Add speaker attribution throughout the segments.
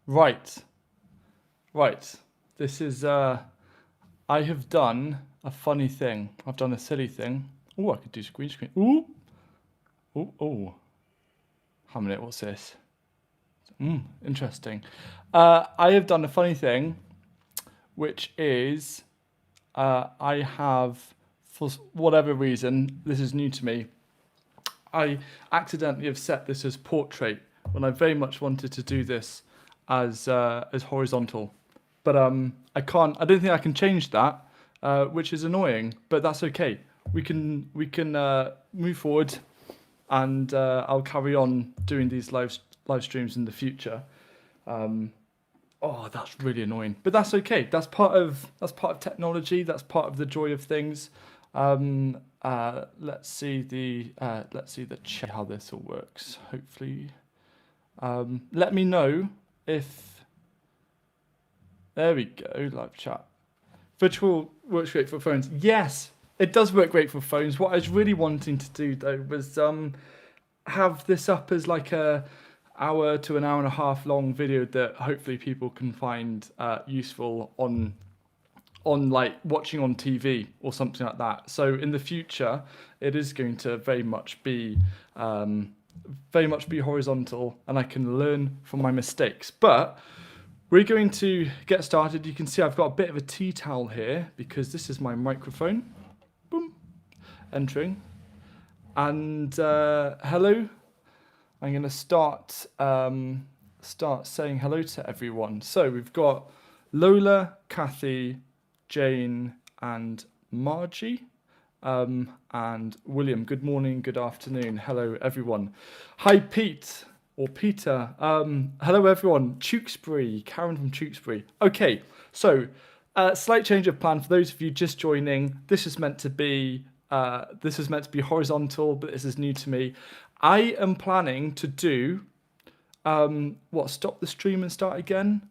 Speaker 1: Right, right. This is, I have done a funny thing. I've done a silly thing. Oh, I could do green screen. Ooh, ooh, oh. How many, what's this? Interesting. I have done a funny thing, which is, I have, for whatever reason, this is new to me, I accidentally have set this as portrait when I very much wanted to do this as horizontal. But I can't. I don't think I can change that, which is annoying. But that's okay. We can move forward, and I'll carry on doing these live streams in the future. Um, oh, that's really annoying. But that's okay. That's part of technology. That's part of the joy of things. Let's see the chat how this all works. Hopefully, let me know if there we go. Live chat. Virtual works great for phones. Yes, it does work great for phones. What I was really wanting to do though was have this up as like a hour to an hour and a half long video that hopefully people can find useful on like watching on TV or something like that. So in the future, it is going to very much be horizontal, and I can learn from my mistakes. But we're going to get started. You can see I've got a bit of a tea towel here because this is my microphone. Boom, entering, and hello. I'm going to start saying hello to everyone. So we've got Lola, Kathy, Jane, and Margie, and William. Good morning, good afternoon. Hello, everyone. Hi, Pete or Peter. Hello, everyone. Tewkesbury, Karen from Tewkesbury. Okay, so slight change of plan for those of you just joining. This is meant to be horizontal, but this is new to me. I am planning to do stop the stream and start again.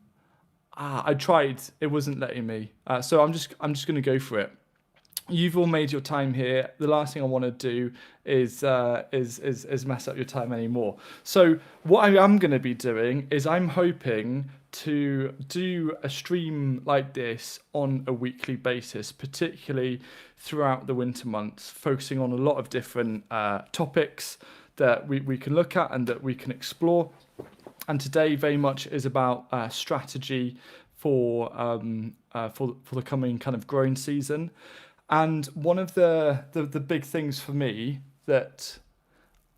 Speaker 1: I tried. It wasn't letting me. So I'm just going to go for it. You've all made your time here. The last thing I want to do is mess up your time anymore. So what I am going to be doing is I'm hoping to do a stream like this on a weekly basis, particularly throughout the winter months, focusing on a lot of different topics that we can look at and that we can explore. And today very much is about strategy for the coming kind of growing season. And one of the big things for me that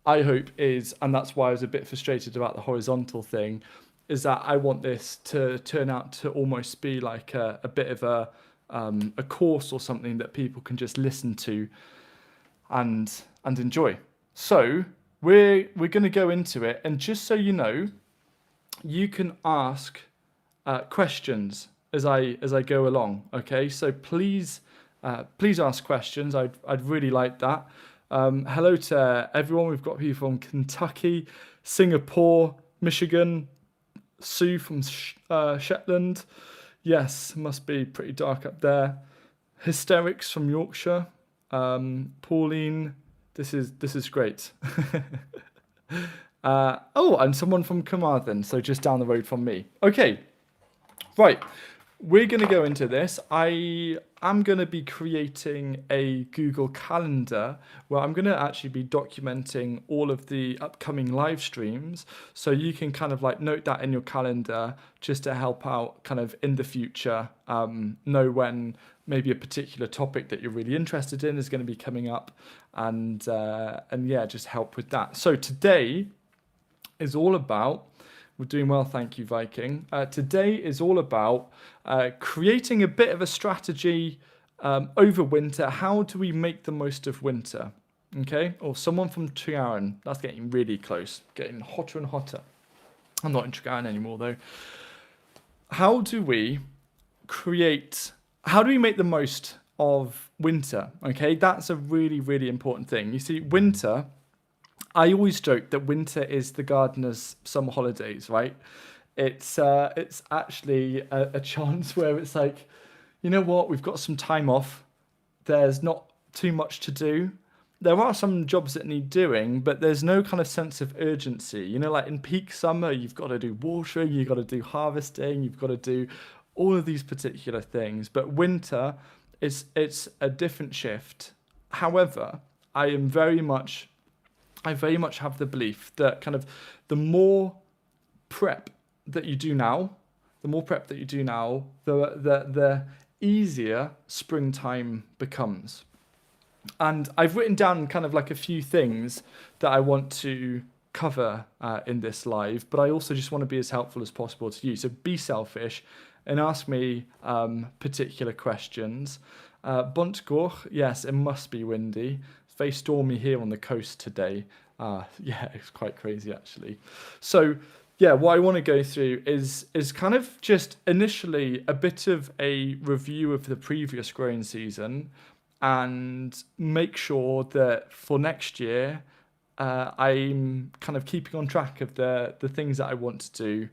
Speaker 1: I hope is, and that's why I was a bit frustrated about the horizontal thing, is that I want this to turn out to almost be like a bit of a course or something that people can just listen to and enjoy. So we're going to go into it, and just so you know, you can ask questions as I go along. Okay, so please ask questions. I'd really like that. Hello to everyone. We've got people from Kentucky, Singapore, Michigan, Sue from Shetland. Yes, must be pretty dark up there. Hysterics from Yorkshire. Pauline, this is great. And someone from Carmarthen, so just down the road from me. Okay, right. We're going to go into this. I am going to be creating a Google Calendar where I'm going to actually be documenting all of the upcoming live streams. So you can kind of like note that in your calendar just to help out kind of in the future, know when maybe a particular topic that you're really interested in is going to be coming up, and yeah, just help with that. So today is all about, we're doing well, thank you, Viking. Today is all about creating a bit of a strategy over winter. How do we make the most of winter? Okay, or someone from Tregaron. That's getting really close, getting hotter and hotter. I'm not in Tregaron anymore though. How do we make the most of winter? Okay, that's a really, really important thing. You see, winter, I always joke that winter is the gardener's summer holidays, right? It's actually a chance where it's like, you know what, we've got some time off. There's not too much to do. there are some jobs that need doing, but there's no kind of sense of urgency. You know, like in peak summer, you've got to do watering, you've got to do harvesting, you've got to do all of these particular things. But winter, it's a different shift. However, I very much have the belief that kind of the more prep that you do now, the easier springtime becomes. And I've written down kind of like a few things that I want to cover in this live, but I also just want to be as helpful as possible to you. So be selfish and ask me particular questions. Buntgoch, yes, it must be windy. It's very stormy here on the coast today. Yeah, it's quite crazy actually. So yeah, what I want to go through is kind of just initially a bit of a review of the previous growing season, and make sure that for next year, I'm kind of keeping on track of the things that I want to do,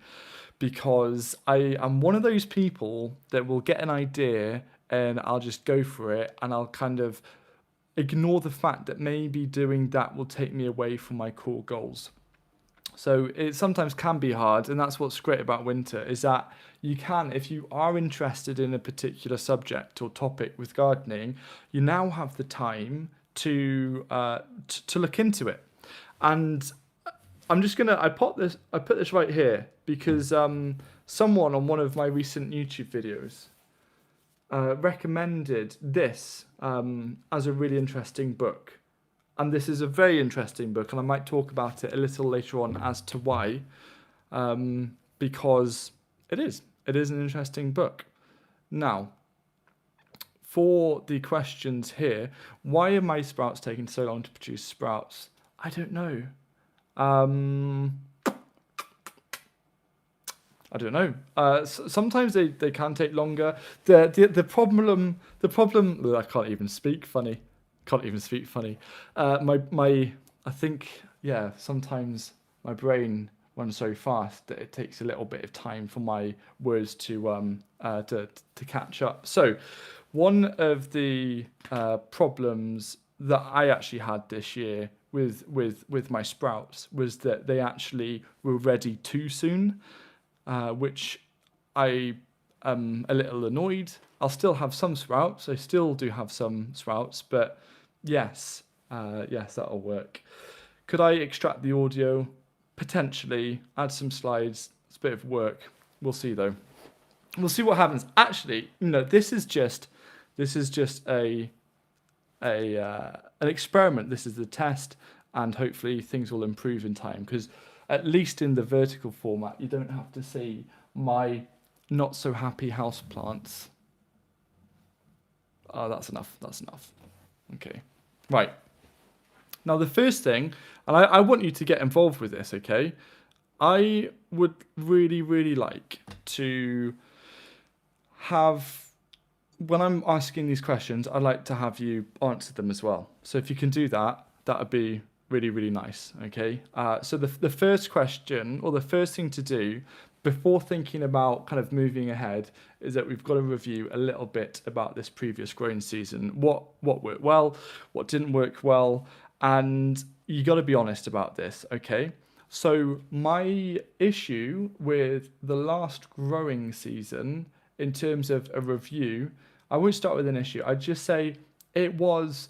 Speaker 1: because I am one of those people that will get an idea and I'll just go for it, and I'll kind of ignore the fact that maybe doing that will take me away from my core goals. So it sometimes can be hard, and that's what's great about winter, is that you can, if you are interested in a particular subject or topic with gardening, you now have the time to look into it. And I'm just gonna I put this right here because someone on one of my recent YouTube videos recommended this as a really interesting book. And this is a very interesting book, and I might talk about it a little later on as to why, because it is an interesting book. Now, for the questions here, why are my sprouts taking so long to produce sprouts? I don't know. I don't know. Sometimes they can take longer. The problem. I can't even speak funny. I think, yeah, sometimes my brain runs so fast that it takes a little bit of time for my words to catch up. So one of the problems that I actually had this year with my sprouts was that they actually were ready too soon, which I am a little annoyed. I'll still have some sprouts. I still do have some sprouts, but yes, that'll work. Could I extract the audio? Potentially. Add some slides. It's a bit of work. We'll see though. We'll see what happens. Actually, this is just an experiment. This is the test, and hopefully things will improve in time, because at least in the vertical format, you don't have to see my not so happy houseplants. Oh, that's enough. Okay. Right. Now, the first thing, and I want you to get involved with this, okay? I would really, really like to have, when I'm asking these questions, I'd like to have you answer them as well. So if you can do that, that would be really, really nice, okay? So the first question, or the first thing to do before thinking about kind of moving ahead, is that we've got to review a little bit about this previous growing season. What worked well, what didn't work well, and you got to be honest about this, okay? So my issue with the last growing season, in terms of a review, I won't start with an issue. I'd just say it was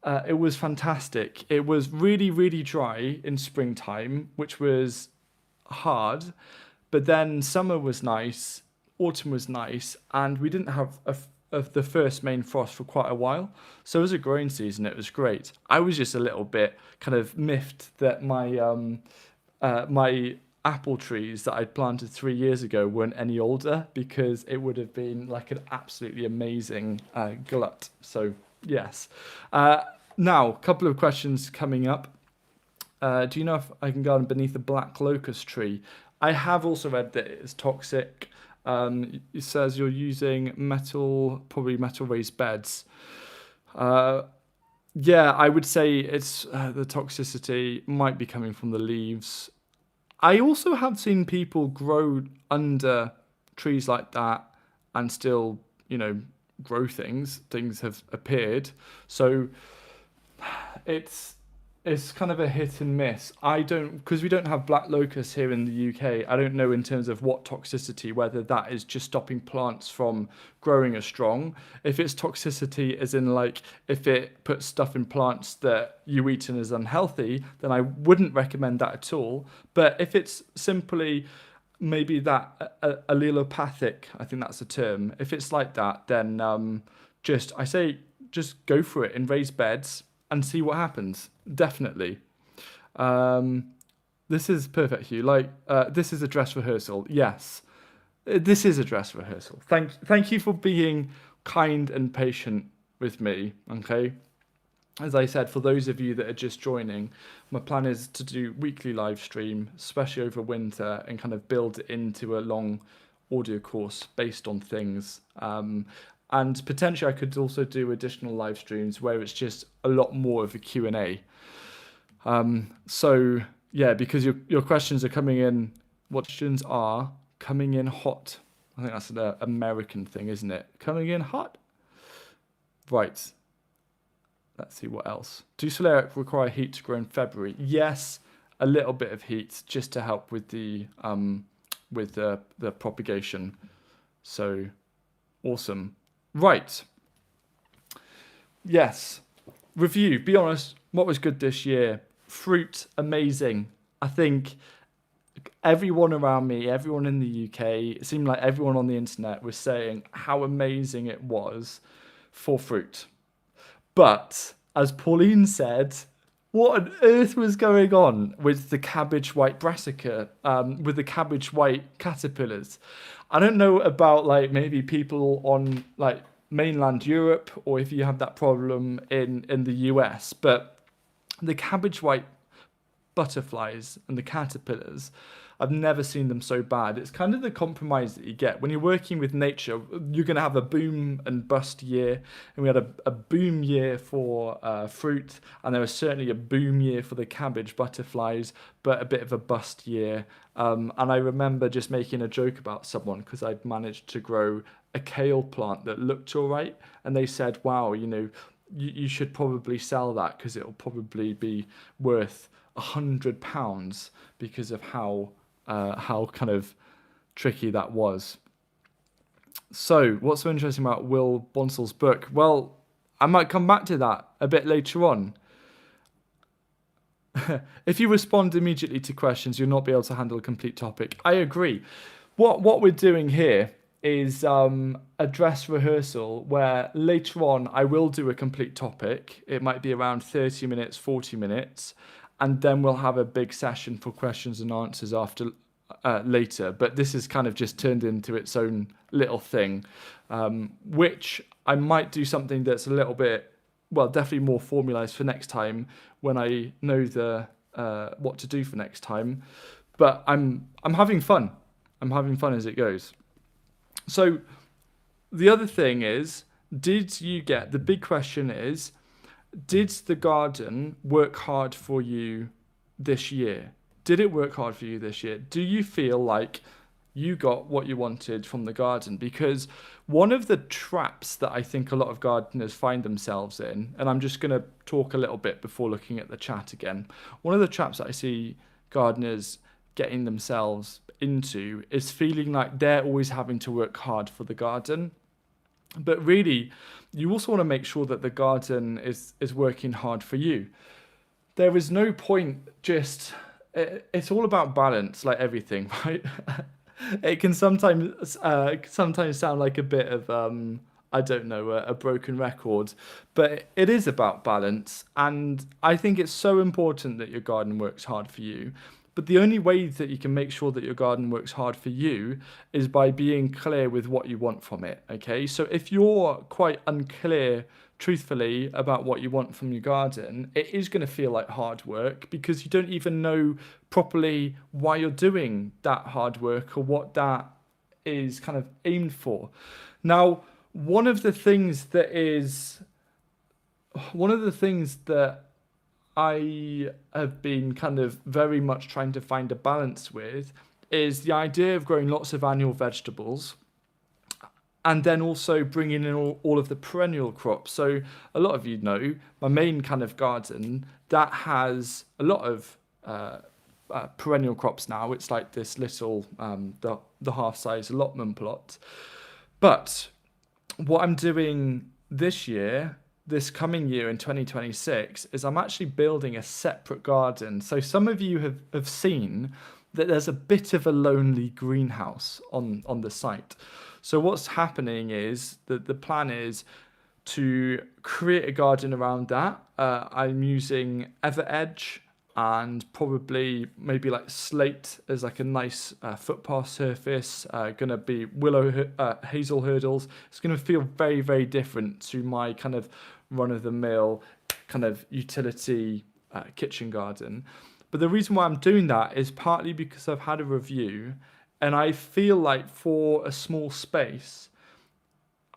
Speaker 1: fantastic. It was really, really dry in springtime, which was hard. But then summer was nice, autumn was nice, and we didn't have the first main frost for quite a while. So as a growing season, it was great. I was just a little bit kind of miffed that my my apple trees that I'd planted 3 years ago weren't any older, because it would have been like an absolutely amazing glut. So yes. Now, a couple of questions coming up. Do you know if I can garden beneath a black locust tree? I have also read that it's toxic. It says you're using probably metal raised beds. Yeah, I would say it's the toxicity might be coming from the leaves. I also have seen people grow under trees like that and still, grow things. Things have appeared. So it's it's kind of a hit and miss. I don't, because we don't have black locust here in the UK. I don't know in terms of what toxicity, whether that is just stopping plants from growing as strong. If it's toxicity, as in like if it puts stuff in plants that you eat and is unhealthy, then I wouldn't recommend that at all. But if it's simply maybe that allelopathic, I think that's the term. If it's like that, then I say just go for it in raised beds and see what happens. Definitely. Um, this is perfect, Hugh. Like this is a dress rehearsal. Yes, this is a dress rehearsal. Thank you for being kind and patient with me. Okay. As I said, for those of you that are just joining, my plan is to do weekly live stream, especially over winter, and kind of build it into a long audio course based on things. And potentially I could also do additional live streams where it's just a lot more of a Q&A. So yeah, because your questions are coming in, what questions are coming in hot. I think that's an American thing, isn't it? Coming in hot. Right. Let's see what else. Do Solaric require heat to grow in February? Yes, a little bit of heat just to help with the propagation. So awesome. Right. Yes. Review. Be honest. What was good this year? Fruit, amazing. I think everyone around me, everyone in the UK, it seemed like everyone on the internet was saying how amazing it was for fruit. But as Pauline said, what on earth was going on with the cabbage white brassica, with the cabbage white caterpillars? I don't know about like maybe people on like mainland Europe or if you have that problem in the US, but the cabbage white butterflies and the caterpillars, I've never seen them so bad. It's kind of the compromise that you get when you're working with nature. You're going to have a boom and bust year, and we had a boom year for fruit, and there was certainly a boom year for the cabbage butterflies, but a bit of a bust year. And I remember just making a joke about someone because I'd managed to grow a kale plant that looked all right, and they said, "Wow, you should probably sell that because it'll probably be worth £100 because of how kind of tricky that was." So what's so interesting about Will Bonsel's book? Well, I might come back to that a bit later on. If you respond immediately to questions, you'll not be able to handle a complete topic. I agree. What we're doing here is a dress rehearsal where later on I will do a complete topic. It might be around 30 minutes, 40 minutes. And then we'll have a big session for questions and answers after later. But this has kind of just turned into its own little thing, which I might do something that's a little bit, well, definitely more formalized for next time when I know what to do for next time. But I'm having fun. I'm having fun as it goes. So the other thing is, the big question is, did the garden work hard for you this year? Did it work hard for you this year? Do you feel like you got what you wanted from the garden? Because one of the traps that I think a lot of gardeners find themselves in, and I'm just going to talk a little bit before looking at the chat again. One of the traps that I see gardeners getting themselves into is feeling like they're always having to work hard for the garden. But really, you also want to make sure that the garden is working hard for you. There is no point it's all about balance, like everything, right? It can sometimes sound like a bit of, I don't know, a broken record, but it is about balance. And I think it's so important that your garden works hard for you. But the only way that you can make sure that your garden works hard for you is by being clear with what you want from it, okay? So if you're quite unclear, truthfully, about what you want from your garden, it is going to feel like hard work because you don't even know properly why you're doing that hard work or what that is kind of aimed for. Now, one of the things that I have been kind of very much trying to find a balance with is the idea of growing lots of annual vegetables and then also bringing in all of the perennial crops. So a lot of you know my main kind of garden that has a lot of perennial crops now. It's like this little the half-size allotment plot. But what I'm doing this coming year in 2026, is I'm actually building a separate garden. So some of you have seen that there's a bit of a lonely greenhouse on the site. So what's happening is that the plan is to create a garden around that. I'm using Edge and probably maybe like slate as like a nice footpath surface. Gonna be hazel hurdles. It's gonna feel very, very different to my kind of run-of-the-mill kind of utility kitchen garden. But the reason why I'm doing that is partly because I've had a review, and I feel like for a small space,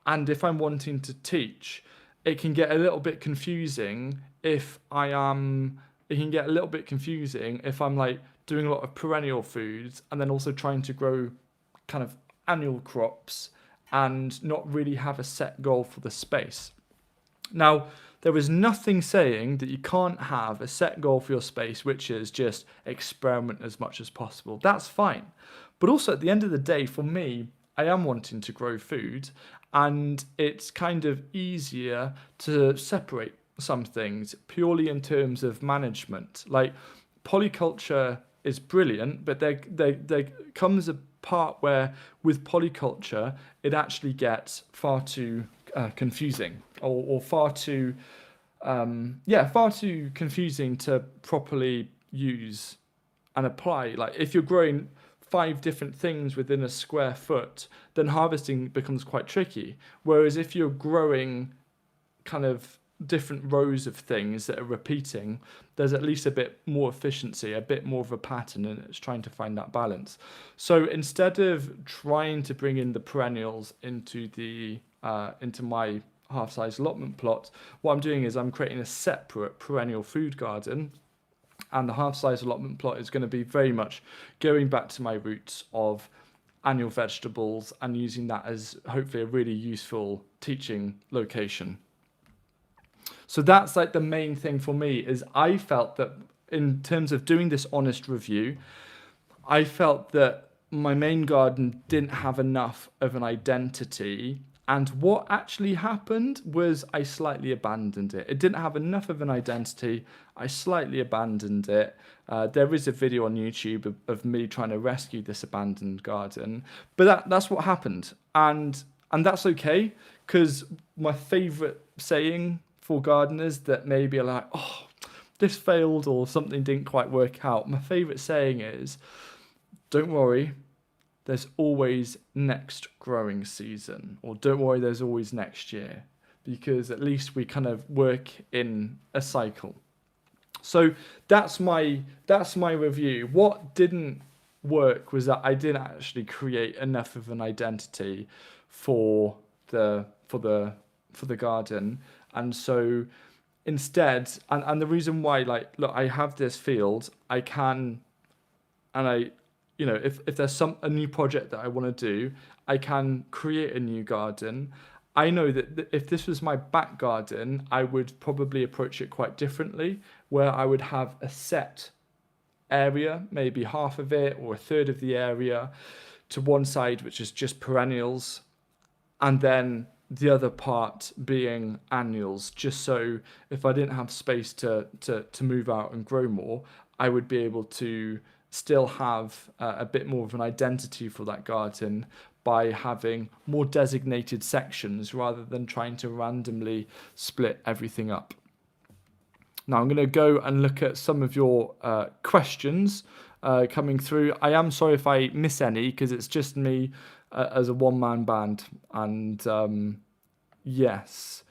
Speaker 1: and if I'm wanting to teach, it can get a little bit confusing if I'm like doing a lot of perennial foods and then also trying to grow kind of annual crops and not really have a set goal for the space. Now, there is nothing saying that you can't have a set goal for your space, which is just experiment as much as possible. That's fine. But also at the end of the day, for me, I am wanting to grow food, and it's kind of easier to separate some things purely in terms of management. Like polyculture is brilliant, but there comes a part where with polyculture, it actually gets far too confusing or far too confusing to properly use and apply. Like if you're growing 5 different things within a square foot, then harvesting becomes quite tricky. Whereas if you're growing kind of different rows of things that are repeating, there's at least a bit more efficiency, a bit more of a pattern, and it's trying to find that balance. So instead of trying to bring in the perennials into my half-size allotment plot, what I'm doing is I'm creating a separate perennial food garden, and the half-size allotment plot is going to be very much going back to my roots of annual vegetables and using that as hopefully a really useful teaching location. So that's like the main thing for me, is I felt that in terms of doing this honest review, I felt that my main garden didn't have enough of an identity. And what actually happened was I slightly abandoned it. It didn't have enough of an identity. I slightly abandoned it. There is a video on YouTube of me trying to rescue this abandoned garden. But that's what happened. And that's okay, because my favourite saying for gardeners that maybe are like, oh, this failed or something didn't quite work out, my favourite saying is, don't worry, there's always next growing season, or don't worry, there's always next year, because at least we kind of work in a cycle. So that's my review. What didn't work was that I didn't actually create enough of an identity for the garden. And so instead, and the reason why, like, look, I have this field, I can, and I, you know, if there's a new project that I want to do, I can create a new garden. I know that if this was my back garden, I would probably approach it quite differently, where I would have a set area, maybe half of it or a third of the area to one side, which is just perennials, and then the other part being annuals, just so if I didn't have space to move out and grow more, I would be able to still have a bit more of an identity for that garden by having more designated sections rather than trying to randomly split everything up. Now I'm going to go and look at some of your questions coming through. I am sorry if I miss any, because it's just me as a one-man band, and yes,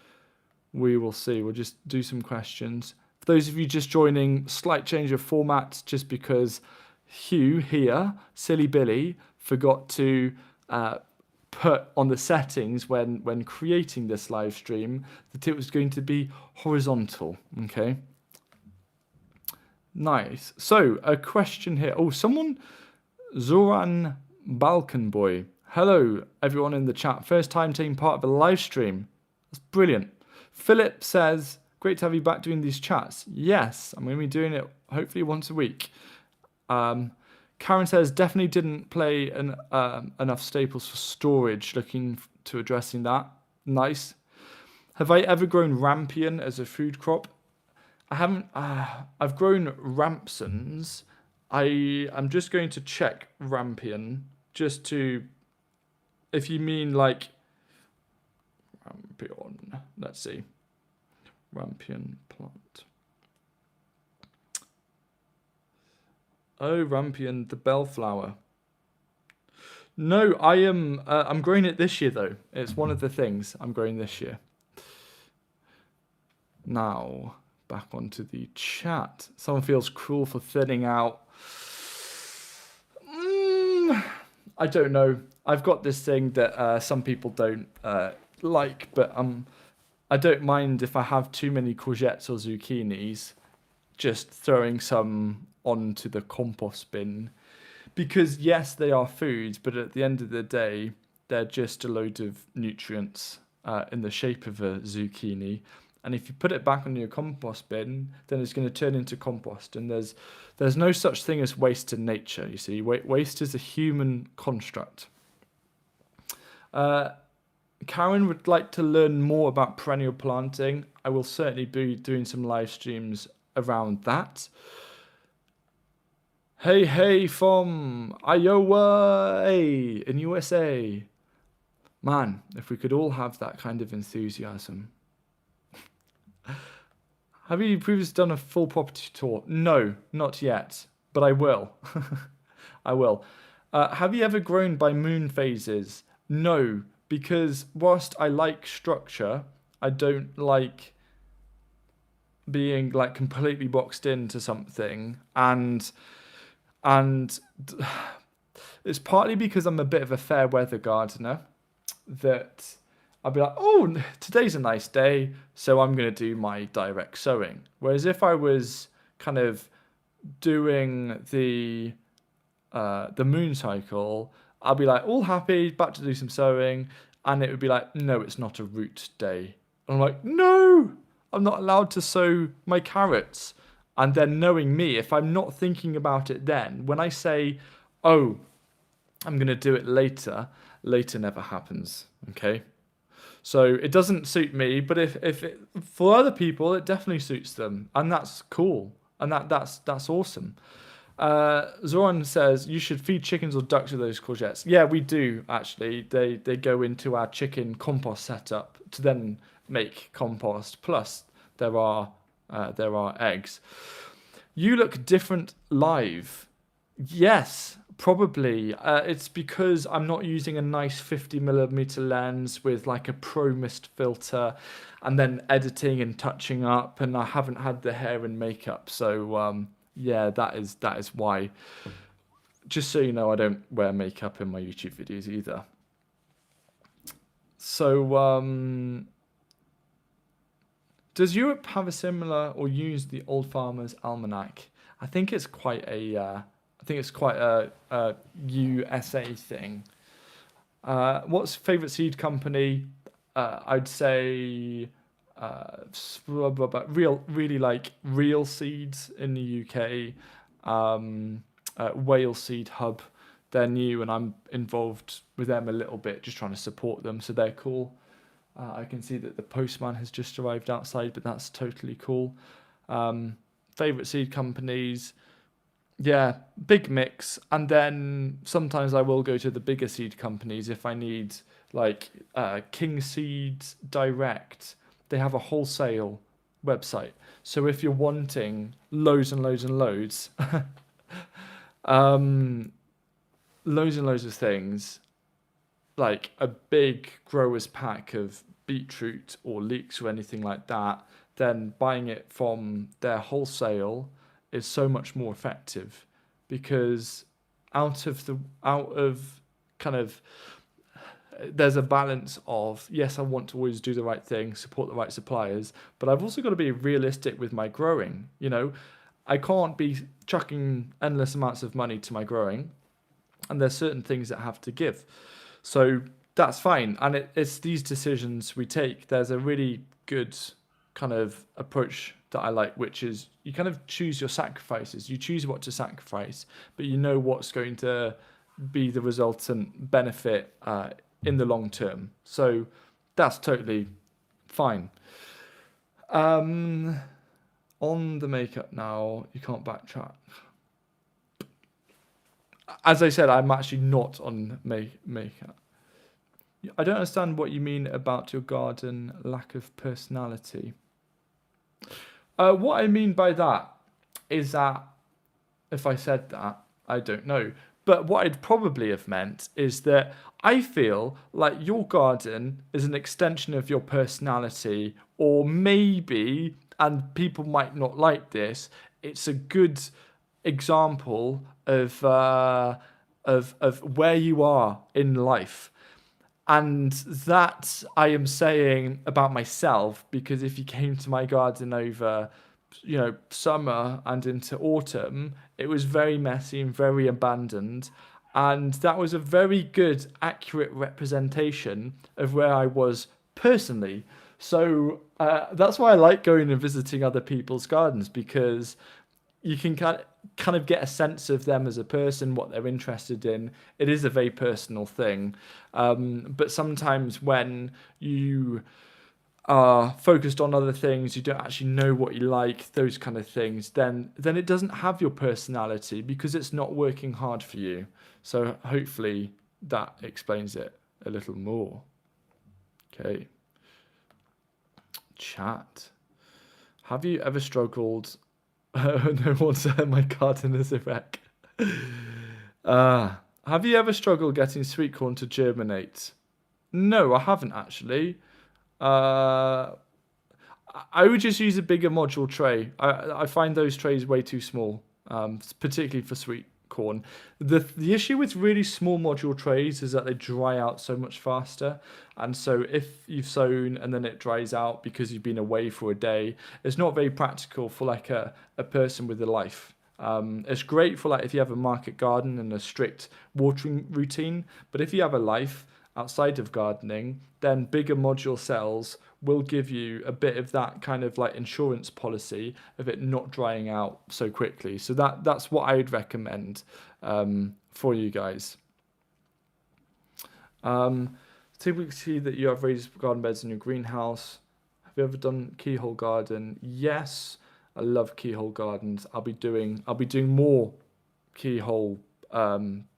Speaker 1: we will see. We'll just do some questions. For those of you just joining, slight change of format, just because Hugh here, Silly Billy, forgot to put on the settings when creating this live stream that it was going to be horizontal. Okay, nice. So a question here. Oh, someone, Zoran Balkan Boy, Hello, everyone in the chat. First time taking part of a live stream. That's brilliant. Philip says, great to have you back doing these chats. Yes, I'm going to be doing it hopefully once a week. Karen says, definitely didn't play enough staples for storage, looking to addressing that. Nice. Have I ever grown rampion as a food crop? I haven't. I've grown rampsons. I'm just going to check rampion just to, if you mean like rampion. Let's see. Rampion plant. Oh, rampion, the bellflower. No, I am. I'm growing it this year though. It's one of the things I'm growing this year. Now, back onto the chat. Someone feels cruel for thinning out. I don't know. I've got this thing that some people don't like, but I don't mind if I have too many courgettes or zucchinis, just throwing some onto the compost bin. Because yes, they are foods, but at the end of the day, they're just a load of nutrients in the shape of a zucchini. And if you put it back on your compost bin, then it's going to turn into compost. And there's no such thing as waste in nature, you see. Waste is a human construct. Karen would like to learn more about perennial planting. I will certainly be doing some live streams around that. Hey from Iowa in USA. Man, if we could all have that kind of enthusiasm. Have you previously done a full property tour? No, not yet, but I will. I will. Have you ever grown by moon phases? No, because whilst I like structure, I don't like being like completely boxed into something, and it's partly because I'm a bit of a fair weather gardener that I'll be like, oh, today's a nice day, so I'm going to do my direct sowing. Whereas if I was kind of doing the moon cycle, I'll be like all happy, about to do some sowing, and it would be like, no, it's not a root day. And I'm like, no, I'm not allowed to sow my carrots. And then knowing me, if I'm not thinking about it then, when I say, oh, I'm going to do it later, later never happens, okay? So it doesn't suit me, but if it, for other people, it definitely suits them, and that's cool, and that's awesome. Zoran says you should feed chickens or ducks with those courgettes. Yeah, we do actually. They go into our chicken compost setup to then make compost. Plus, there are eggs. You look different live. Yes, probably. It's because I'm not using a nice 50mm lens with like a pro mist filter and then editing and touching up, and I haven't had the hair and makeup. So yeah, that is why. Just so you know, I don't wear makeup in my YouTube videos either. So does Europe have a similar or use the Old Farmer's Almanac? I think it's quite a USA thing. What's favorite seed company? I'd say really like Real Seeds in the UK. Whale Seed Hub. They're new, and I'm involved with them a little bit, just trying to support them. So they're cool. I can see that the postman has just arrived outside, but that's totally cool. Favorite seed companies. Yeah, big mix. And then sometimes I will go to the bigger seed companies if I need, like King Seeds Direct. They have a wholesale website. So if you're wanting loads and loads and loads, loads and loads of things, like a big grower's pack of beetroot or leeks or anything like that, then buying it from their wholesale is so much more effective, because out of kind of, there's a balance of, yes, I want to always do the right thing, support the right suppliers, but I've also got to be realistic with my growing. You know, I can't be chucking endless amounts of money to my growing, and there's certain things that have to give. So that's fine. And it's these decisions we take. There's a really good kind of approach that I like, which is you kind of choose your sacrifices. You choose what to sacrifice, but you know what's going to be the resultant benefit in the long term. So that's totally fine. On the makeup now, you can't backtrack. As I said, I'm actually not on makeup. I don't understand what you mean about your garden lack of personality. What I mean by that is that if I said that, I don't know. But what I'd probably have meant is that I feel like your garden is an extension of your personality, or maybe, and people might not like this, it's a good example of where you are in life. And that I am saying about myself, because if you came to my garden over, summer and into autumn, it was very messy and very abandoned. And that was a very good, accurate representation of where I was personally. So that's why I like going and visiting other people's gardens, because you can kind of get a sense of them as a person, what they're interested in. It is a very personal thing. But sometimes when you are focused on other things, you don't actually know what you like, those kind of things, then it doesn't have your personality because it's not working hard for you. So hopefully that explains it a little more. Okay. Chat. Have you ever struggled? No one said my garden is a wreck. Have you ever struggled getting sweet corn to germinate? No, I haven't actually. I would just use a bigger module tray. I find those trays way too small, particularly for sweet corn. The issue with really small module trays is that they dry out so much faster. And so if you've sown and then it dries out because you've been away for a day, it's not very practical for like a person with a life. It's great for like if you have a market garden and a strict watering routine, but if you have a life outside of gardening, then bigger module cells will give you a bit of that kind of like insurance policy of it not drying out so quickly. So that's what I would recommend for you guys. Typically see that you have raised garden beds in your greenhouse. Have you ever done keyhole garden? Yes, I love keyhole gardens. I'll be doing more keyhole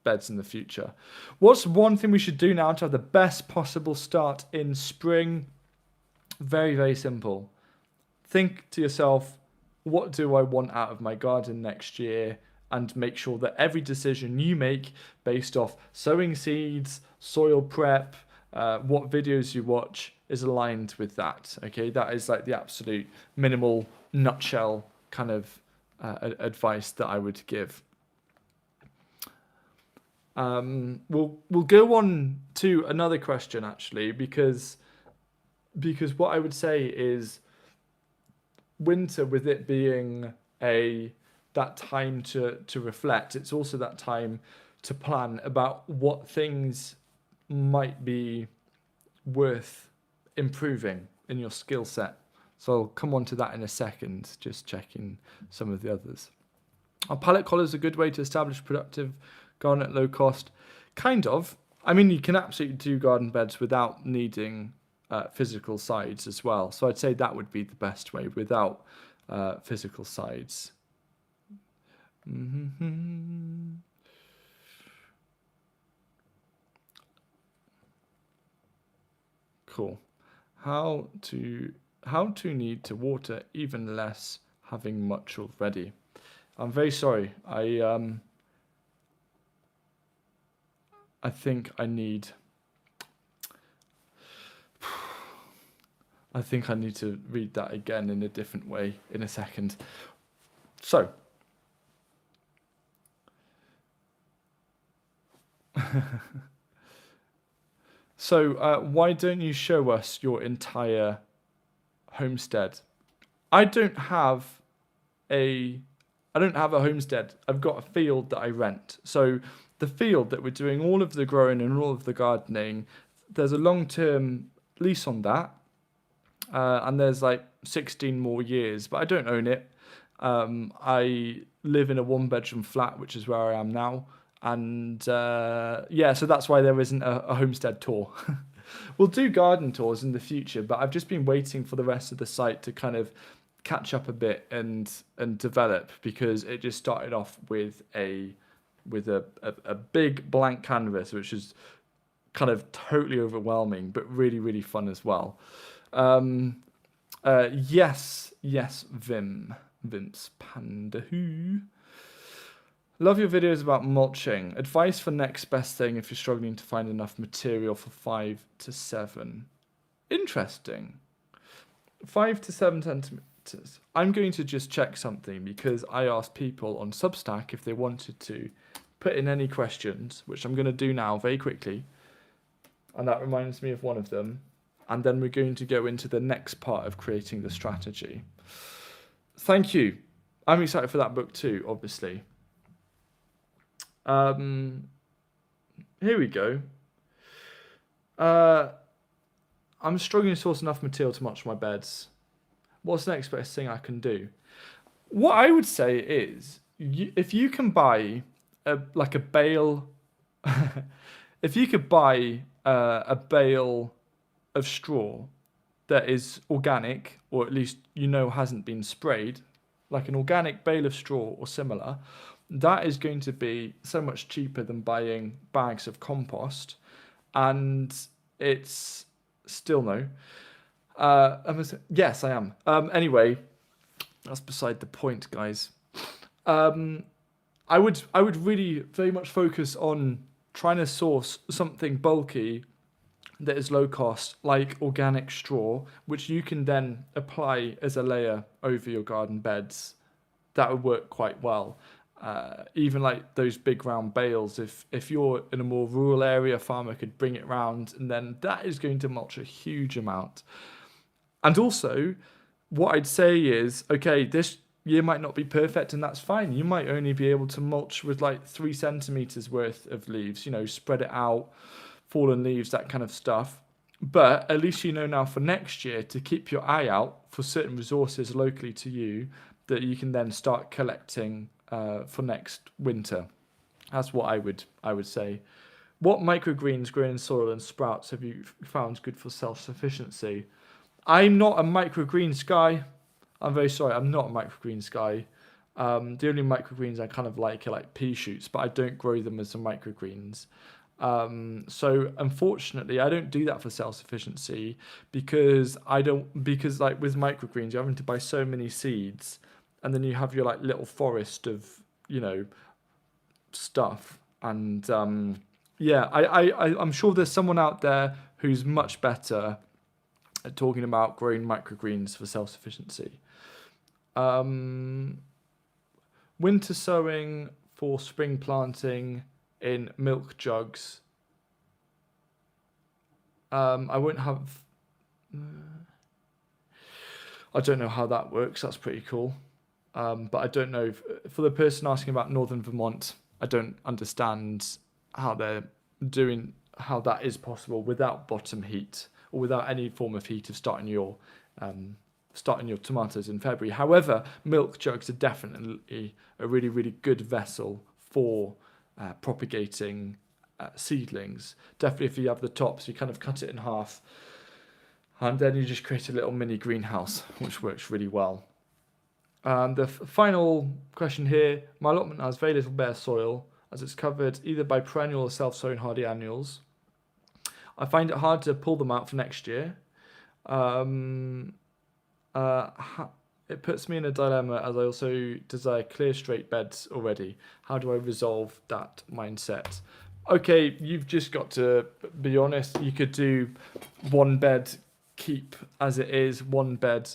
Speaker 1: beds in the future. What's one thing we should do now to have the best possible start in spring? Very, very simple. Think to yourself, what do I want out of my garden next year? And make sure that every decision you make based off sowing seeds, soil prep, what videos you watch is aligned with that. Okay, that is like the absolute minimal nutshell kind of advice that I would give. We'll go on to another question actually, because what I would say is winter, with it being that time to reflect, it's also that time to plan about what things might be worth improving in your skill set. So I'll come on to that in a second, just checking some of the others. Are pallet collars a good way to establish productive garden at low cost? Kind of. I mean, you can absolutely do garden beds without needing physical sides as well. So I'd say that would be the best way, without physical sides. Mm-hmm. Cool. How to need to water even less, having much already. I'm very sorry. I think I need to read that again in a different way in a second. So why don't you show us your entire homestead? I don't have a homestead. I've got a field that I rent. So the field that we're doing all of the growing and all of the gardening, there's a long-term lease on that, and there's like 16 more years, but I don't own it. I live in a one-bedroom flat, which is where I am now, and yeah, so that's why there isn't a homestead tour. We'll do garden tours in the future, but I've just been waiting for the rest of the site to kind of catch up a bit and develop, because it just started off with a big blank canvas, which is kind of totally overwhelming, but really, really fun as well. Yes, Vince Panda Who. Love your videos about mulching. Advice for next best thing if you're struggling to find enough material for 5 to 7. Interesting. 5 to 7 centimeters. I'm going to just check something, because I asked people on Substack if they wanted to put in any questions, which I'm going to do now very quickly. And that reminds me of one of them. And then we're going to go into the next part of creating the strategy. Thank you. I'm excited for that book too, obviously. Here we go. I'm struggling to source enough material to mulch my beds. What's the next best thing I can do? What I would say is, if you can buy a bale, if you could buy a bale of straw that is organic, or at least hasn't been sprayed, like an organic bale of straw or similar, that is going to be so much cheaper than buying bags of compost. And it's still no. Yes, I am. Anyway, that's beside the point, guys. I would really very much focus on trying to source something bulky that is low cost, like organic straw, which you can then apply as a layer over your garden beds. That would work quite well. Even like those big round bales, if you're in a more rural area, a farmer could bring it round, and then that is going to mulch a huge amount. And also, what I'd say is, okay, this year might not be perfect, and that's fine. You might only be able to mulch with like 3 centimeters worth of leaves, spread it out, fallen leaves, that kind of stuff. But at least now for next year to keep your eye out for certain resources locally to you that you can then start collecting for next winter. That's what I would say. What microgreens grown in soil and sprouts have you found good for self-sufficiency? I'm not a microgreens guy. I'm very sorry, I'm not a microgreens guy. The only microgreens I kind of like are like pea shoots, but I don't grow them as a microgreens. So unfortunately, I don't do that for self-sufficiency, because like with microgreens, you're having to buy so many seeds, and then you have your like little forest of stuff. And I'm sure there's someone out there who's much better at talking about growing microgreens for self-sufficiency. Winter sowing for spring planting in milk jugs. I won't have. I don't know how that works. That's pretty cool. But I don't know for the person asking about Northern Vermont. I don't understand how they're doing, how that is possible without bottom heat or without any form of heat of starting your tomatoes in February. However, milk jugs are definitely a really, really good vessel for propagating seedlings. Definitely if you have the tops, you kind of cut it in half, and then you just create a little mini greenhouse, which works really well. The final question here: my allotment has very little bare soil, as it's covered either by perennial or self-sowing hardy annuals. I find it hard to pull them out for next year. It puts me in a dilemma, as I also desire clear straight beds already. How do I resolve that mindset? Okay, you've just got to be honest. You could do one bed keep as it is, one bed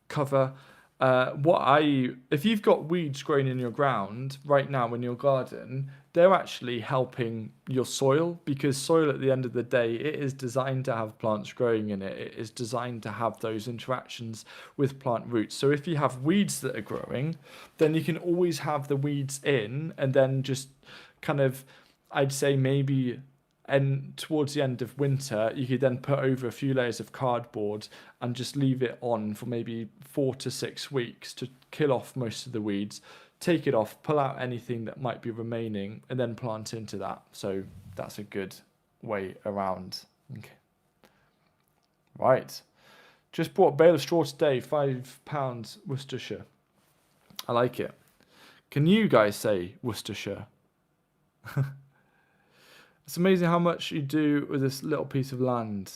Speaker 1: cover. If you've got weeds growing in your ground right now in your garden, they're actually helping your soil, because soil at the end of the day, it is designed to have plants growing in it. It is designed to have those interactions with plant roots. So if you have weeds that are growing, then you can always have the weeds in, and then just kind of I'd say maybe, and towards the end of winter, you could then put over a few layers of cardboard and just leave it on for maybe 4 to 6 weeks to kill off most of the weeds, take it off, pull out anything that might be remaining, and then plant into that. So that's a good way around. Okay. Right. Just bought a bale of straw today, £5 Worcestershire. I like it. Can you guys say Worcestershire? It's amazing how much you do with this little piece of land.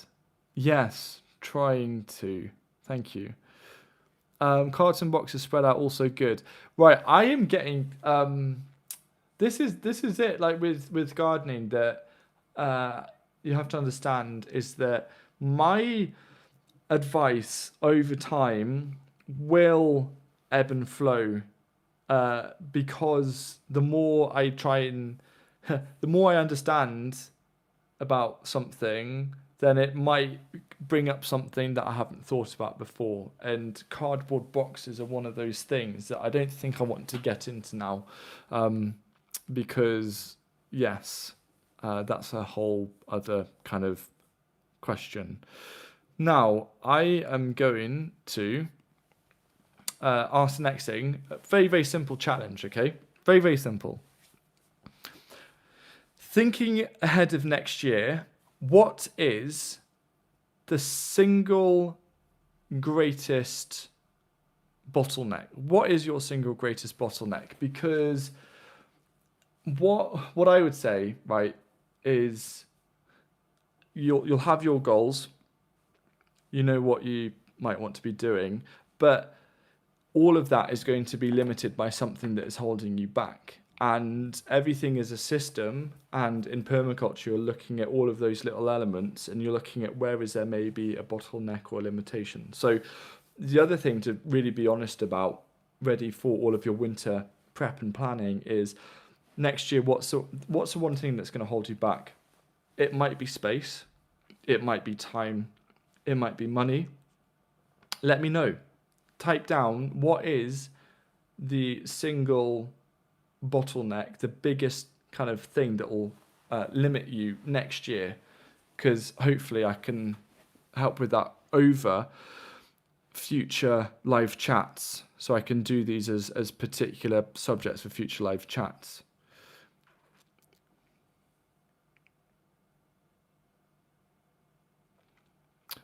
Speaker 1: Yes, trying to. Thank you. Carton boxes spread out, also good. Right, I am getting. This is it. Like with gardening, that you have to understand is that my advice over time will ebb and flow, because the more I try and the more I understand about something, then it might bring up something that I haven't thought about before. And cardboard boxes are one of those things that I don't think I want to get into now, because yes, that's a whole other kind of question. Now, I am going to ask the next thing. Very, very simple challenge, okay? Very, very simple. Thinking ahead of next year, what is the single greatest bottleneck? What is your single greatest bottleneck? Because what I would say, right, is you'll have your goals. You know what you might want to be doing, but all of that is going to be limited by something that is holding you back. And everything is a system, and in permaculture, you're looking at all of those little elements, and you're looking at where is there maybe a bottleneck or a limitation. So the other thing to really be honest about, ready for all of your winter prep and planning, is next year, what's the one thing that's going to hold you back? It might be space, it might be time, it might be money. Let me know. Type down what is the single bottleneck, the biggest kind of thing that will limit you next year, because hopefully I can help with that over future live chats, so I can do these as particular subjects for future live chats.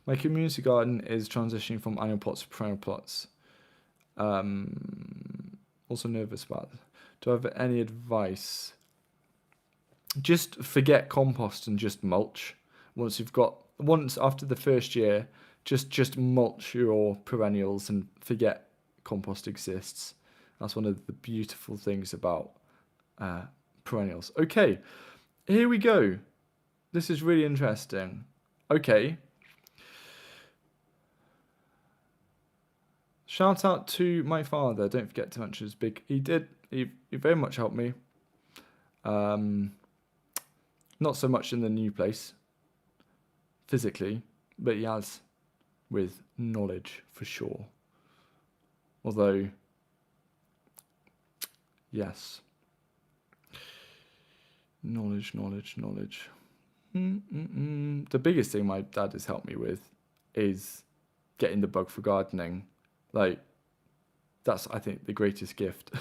Speaker 1: My community garden is transitioning from annual plots to perennial plots. Also nervous about it. Do I have any advice? Just forget compost and just mulch. Once after the first year, just mulch your perennials and forget compost exists. That's one of the beautiful things about perennials. Okay, here we go. This is really interesting. Okay. Shout out to my father. Don't forget to mention his big. He very much helped me. Not so much in the new place, physically, but he has with knowledge for sure. Although, yes. Knowledge. The biggest thing my dad has helped me with is getting the bug for gardening. Like, that's, I think, the greatest gift.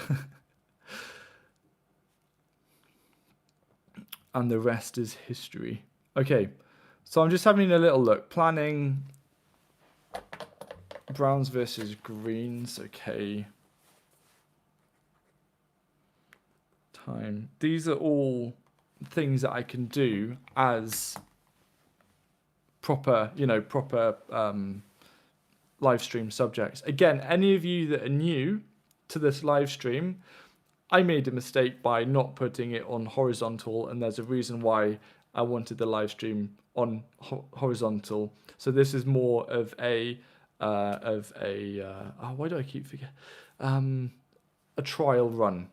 Speaker 1: And the rest is history. Okay, so I'm just having a little look. Planning browns versus greens. Okay. Time. These are all things that I can do as proper live stream subjects. Again, any of you that are new to this live stream, I made a mistake by not putting it on horizontal, and there's a reason why I wanted the live stream on horizontal. So this is more of a why do I keep forgetting? A trial run.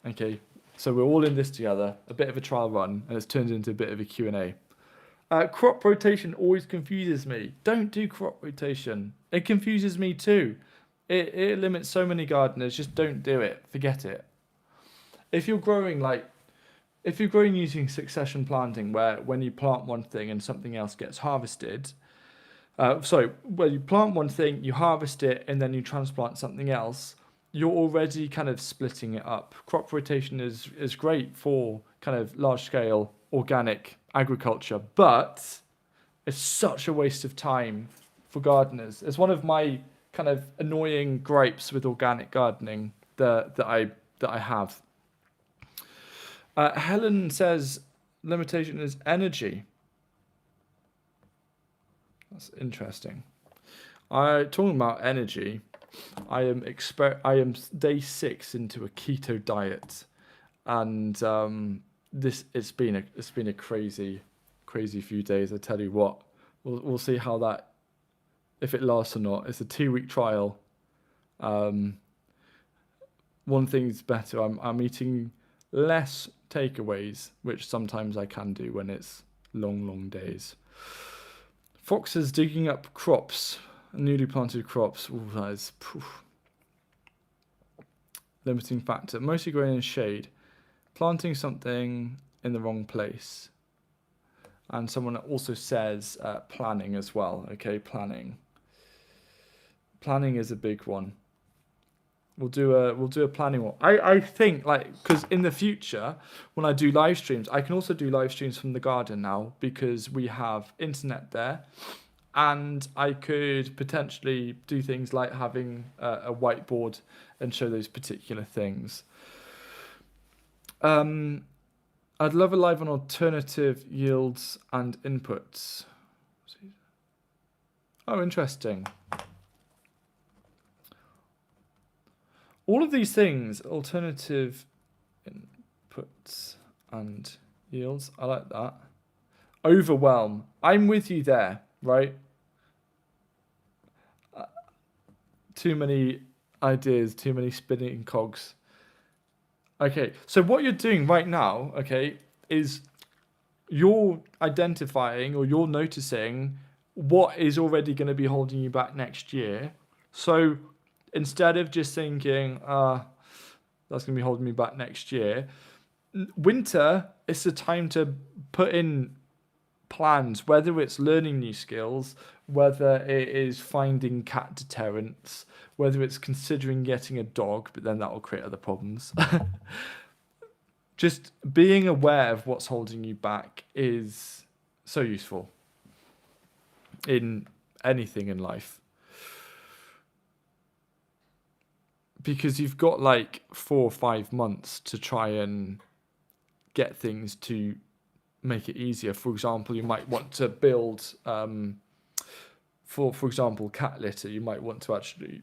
Speaker 1: Okay, so we're all in this together, a bit of a trial run, and it's turned into a bit of a Q&A. Crop rotation always confuses me. Don't do crop rotation. It confuses me too. It limits so many gardeners. Just don't do it. Forget it. If you're growing like if you're growing using succession planting, where when you plant one thing and something else gets harvested, where you plant one thing, you harvest it, and then you transplant something else, you're already kind of splitting it up. Crop rotation is great for kind of large scale organic agriculture, but it's such a waste of time for gardeners. It's one of my kind of annoying gripes with organic gardening that I have. Helen says limitation is energy. That's interesting. Talking about energy, I am day 6 into a keto diet, and it's been a crazy few days. I tell you what, we'll see how that, if it lasts or not. It's a 2-week trial. One thing's better. I'm eating less takeaways, which sometimes I can do when it's long days. Foxes digging up crops, newly planted crops. Ooh, that is limiting factor. Mostly growing in shade. Planting something in the wrong place. And someone also says planning as well. Okay, planning. Planning is a big one. We'll do a planning one. I think, because in the future, when I do live streams, I can also do live streams from the garden now, because we have internet there, and I could potentially do things like having a whiteboard and show those particular things. I'd love a live on alternative yields and inputs. Oh, interesting. All of these things, alternative inputs and yields, I like that. Overwhelm. I'm with you there, right? Too many ideas, too many spinning cogs. Okay, so what you're doing right now, okay, is you're identifying or you're noticing what is already going to be holding you back next year. So instead of just thinking, that's going to be holding me back next year, winter is the time to put in plans, whether it's learning new skills, whether it is finding cat deterrents, whether it's considering getting a dog, but then that will create other problems. Just being aware of what's holding you back is so useful in anything in life. Because you've got 4 or 5 months to try and get things to make it easier. For example, you might want to build, for example, cat litter. You might want to actually,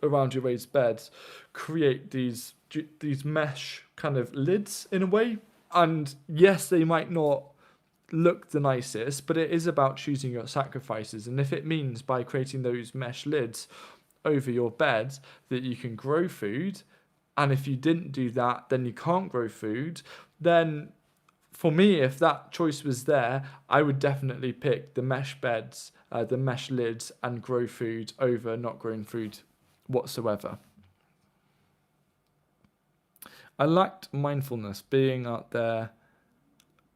Speaker 1: around your raised beds, create these mesh kind of lids in a way. And yes, they might not look the nicest, but it is about choosing your sacrifices. And if it means by creating those mesh lids over your bed that you can grow food, and if you didn't do that, then you can't grow food, then for me, if that choice was there, I would definitely pick the mesh beds, the mesh lids, and grow food over not growing food whatsoever. I lacked mindfulness, being out there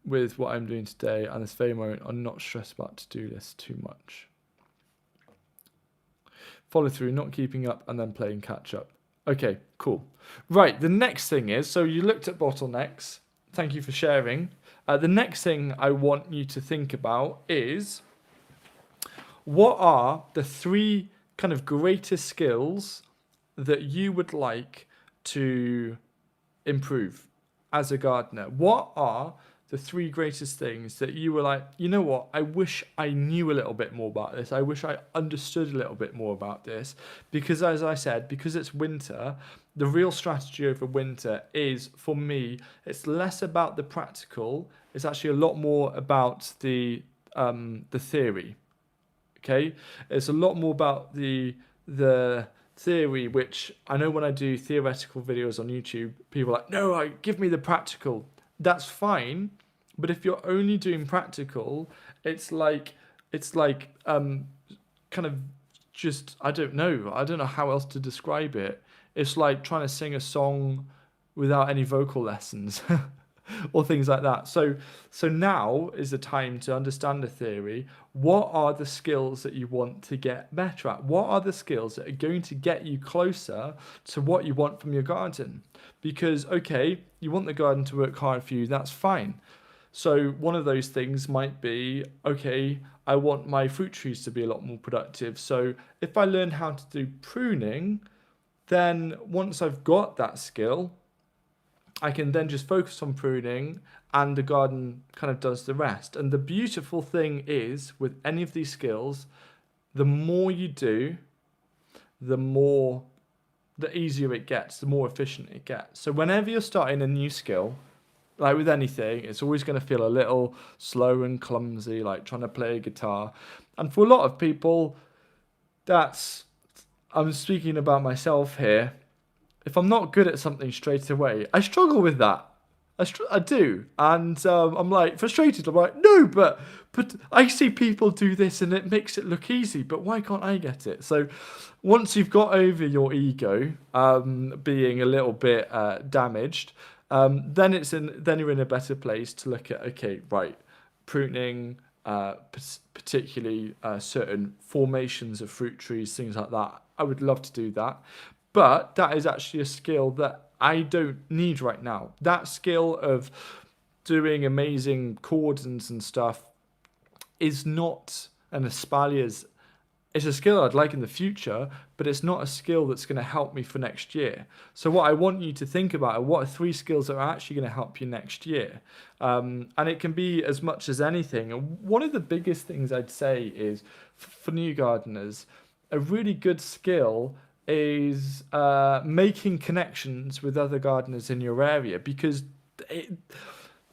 Speaker 1: with what I'm doing today, and this very moment, I'm not stressed about to-do lists too much. Follow through, not keeping up, and then playing catch up. Okay, cool. Right, the next thing is, so you looked at bottlenecks. Thank you for sharing. The next thing I want you to think about is, what are the 3 kind of greatest skills that you would like to improve as a gardener? What are the 3 greatest things that you were like, you know what, I wish I knew a little bit more about this. I wish I understood a little bit more about this. Because as I said, because it's winter, the real strategy over winter is, for me, it's less about the practical. It's actually a lot more about the theory. Okay? It's a lot more about the theory, which I know when I do theoretical videos on YouTube, people are like, no, give me the practical. That's fine, but if you're only doing practical, it's like kind of just, I don't know how else to describe it. It's like trying to sing a song without any vocal lessons. or things like that. So now is the time to understand the theory. What are the skills that you want to get better at? What are the skills that are going to get you closer to what you want from your garden? Because, okay, you want the garden to work hard for you, that's fine. So one of those things might be, okay, I want my fruit trees to be a lot more productive. So if I learn how to do pruning, then once I've got that skill, I can then just focus on pruning and the garden kind of does the rest. And the beautiful thing is with any of these skills, the more you do, the easier it gets, the more efficient it gets. So whenever you're starting a new skill, like with anything, it's always going to feel a little slow and clumsy, like trying to play a guitar. And for a lot of people, I'm speaking about myself here. If I'm not good at something straight away, I struggle with that. I do. And I'm like frustrated. I'm like, no, but I see people do this and it makes it look easy, but why can't I get it? So once you've got over your ego being a little bit damaged, then you're in a better place to look at, okay, right, pruning, particularly certain formations of fruit trees, things like that. I would love to do that. But that is actually a skill that I don't need right now. That skill of doing amazing cordons and stuff is not an espaliers. It's a skill I'd like in the future, but it's not a skill that's going to help me for next year. So what I want you to think about are what are 3 skills that are actually going to help you next year. And it can be as much as anything. And one of the biggest things I'd say is, for new gardeners, a really good skill is making connections with other gardeners in your area, because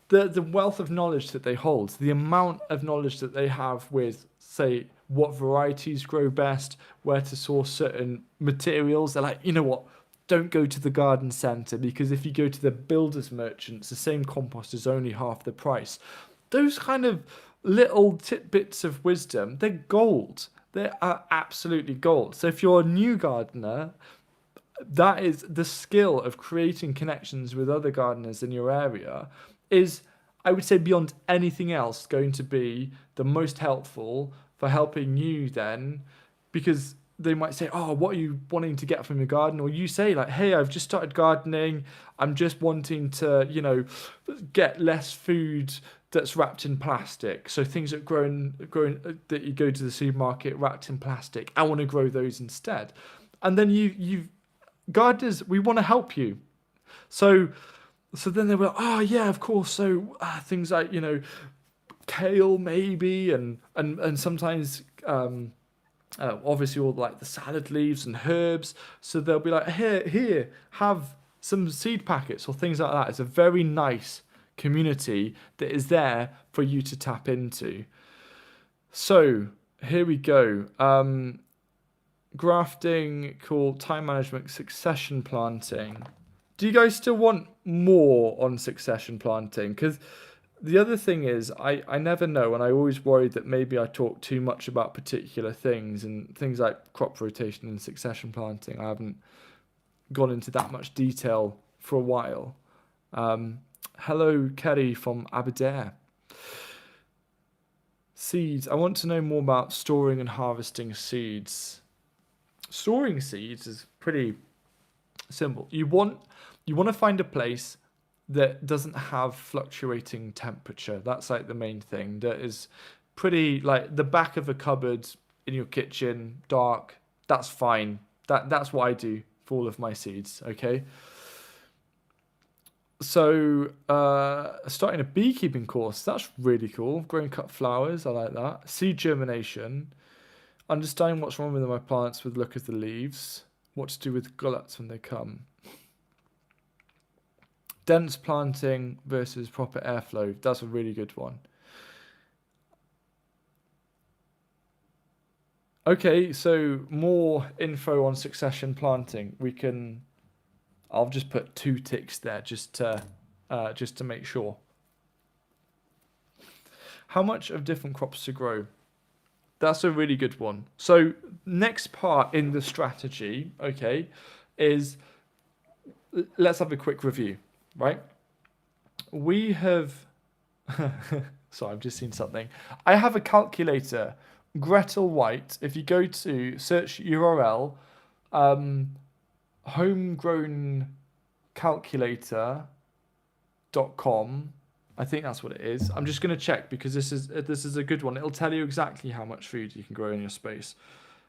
Speaker 1: the wealth of knowledge that they hold, the amount of knowledge that they have with, say, what varieties grow best, where to source certain materials. They're like, you know what, don't go to the garden centre, because if you go to the builder's merchants, the same compost is only half the price. Those kind of little tidbits of wisdom, they're gold. They are absolutely gold. So if you're a new gardener, that is the skill of creating connections with other gardeners in your area is, I would say, beyond anything else, going to be the most helpful for helping you then, because they might say, oh, what are you wanting to get from your garden? Or you say like, hey, I've just started gardening. I'm just wanting to, get less food that's wrapped in plastic. So things that grown that you go to the supermarket wrapped in plastic, I want to grow those instead. And then you gardeners, we want to help you. So then they were like, oh yeah, of course. So things like, kale maybe, and sometimes obviously all like the salad leaves and herbs. So they'll be like, here, have some seed packets or things like that. It's a very nice community that is there for you to tap into. So here we go. Grafting, cool. Time management, succession planting. Do you guys still want more on succession planting? Because the other thing is, I never know, and I always worry that maybe I talk too much about particular things, and things like crop rotation and succession planting. I haven't gone into that much detail for a while. Hello, Kerry from Aberdare. Seeds. I want to know more about storing and harvesting seeds. Storing seeds is pretty simple. You want to find a place that doesn't have fluctuating temperature. That's like the main thing. That is pretty, like the back of a cupboard in your kitchen, dark. That's fine. That's what I do for all of my seeds. Okay. So starting a beekeeping course, that's really cool. Growing cut flowers, I like that. Seed germination. Understanding what's wrong with my plants with look at the leaves. What to do with gullets when they come. Dense planting versus proper airflow. That's a really good one. Okay, so more info on succession planting. I'll just put 2 ticks there just to make sure. How much of different crops to grow? That's a really good one. So next part in the strategy, okay, is let's have a quick review, right? we have. Sorry, I've just seen something. I have a calculator, Gretel White. If you go to search URL, um, homegrowncalculator.com. I think that's what it is. I'm just going to check because this is a good one. It'll tell you exactly how much food you can grow in your space.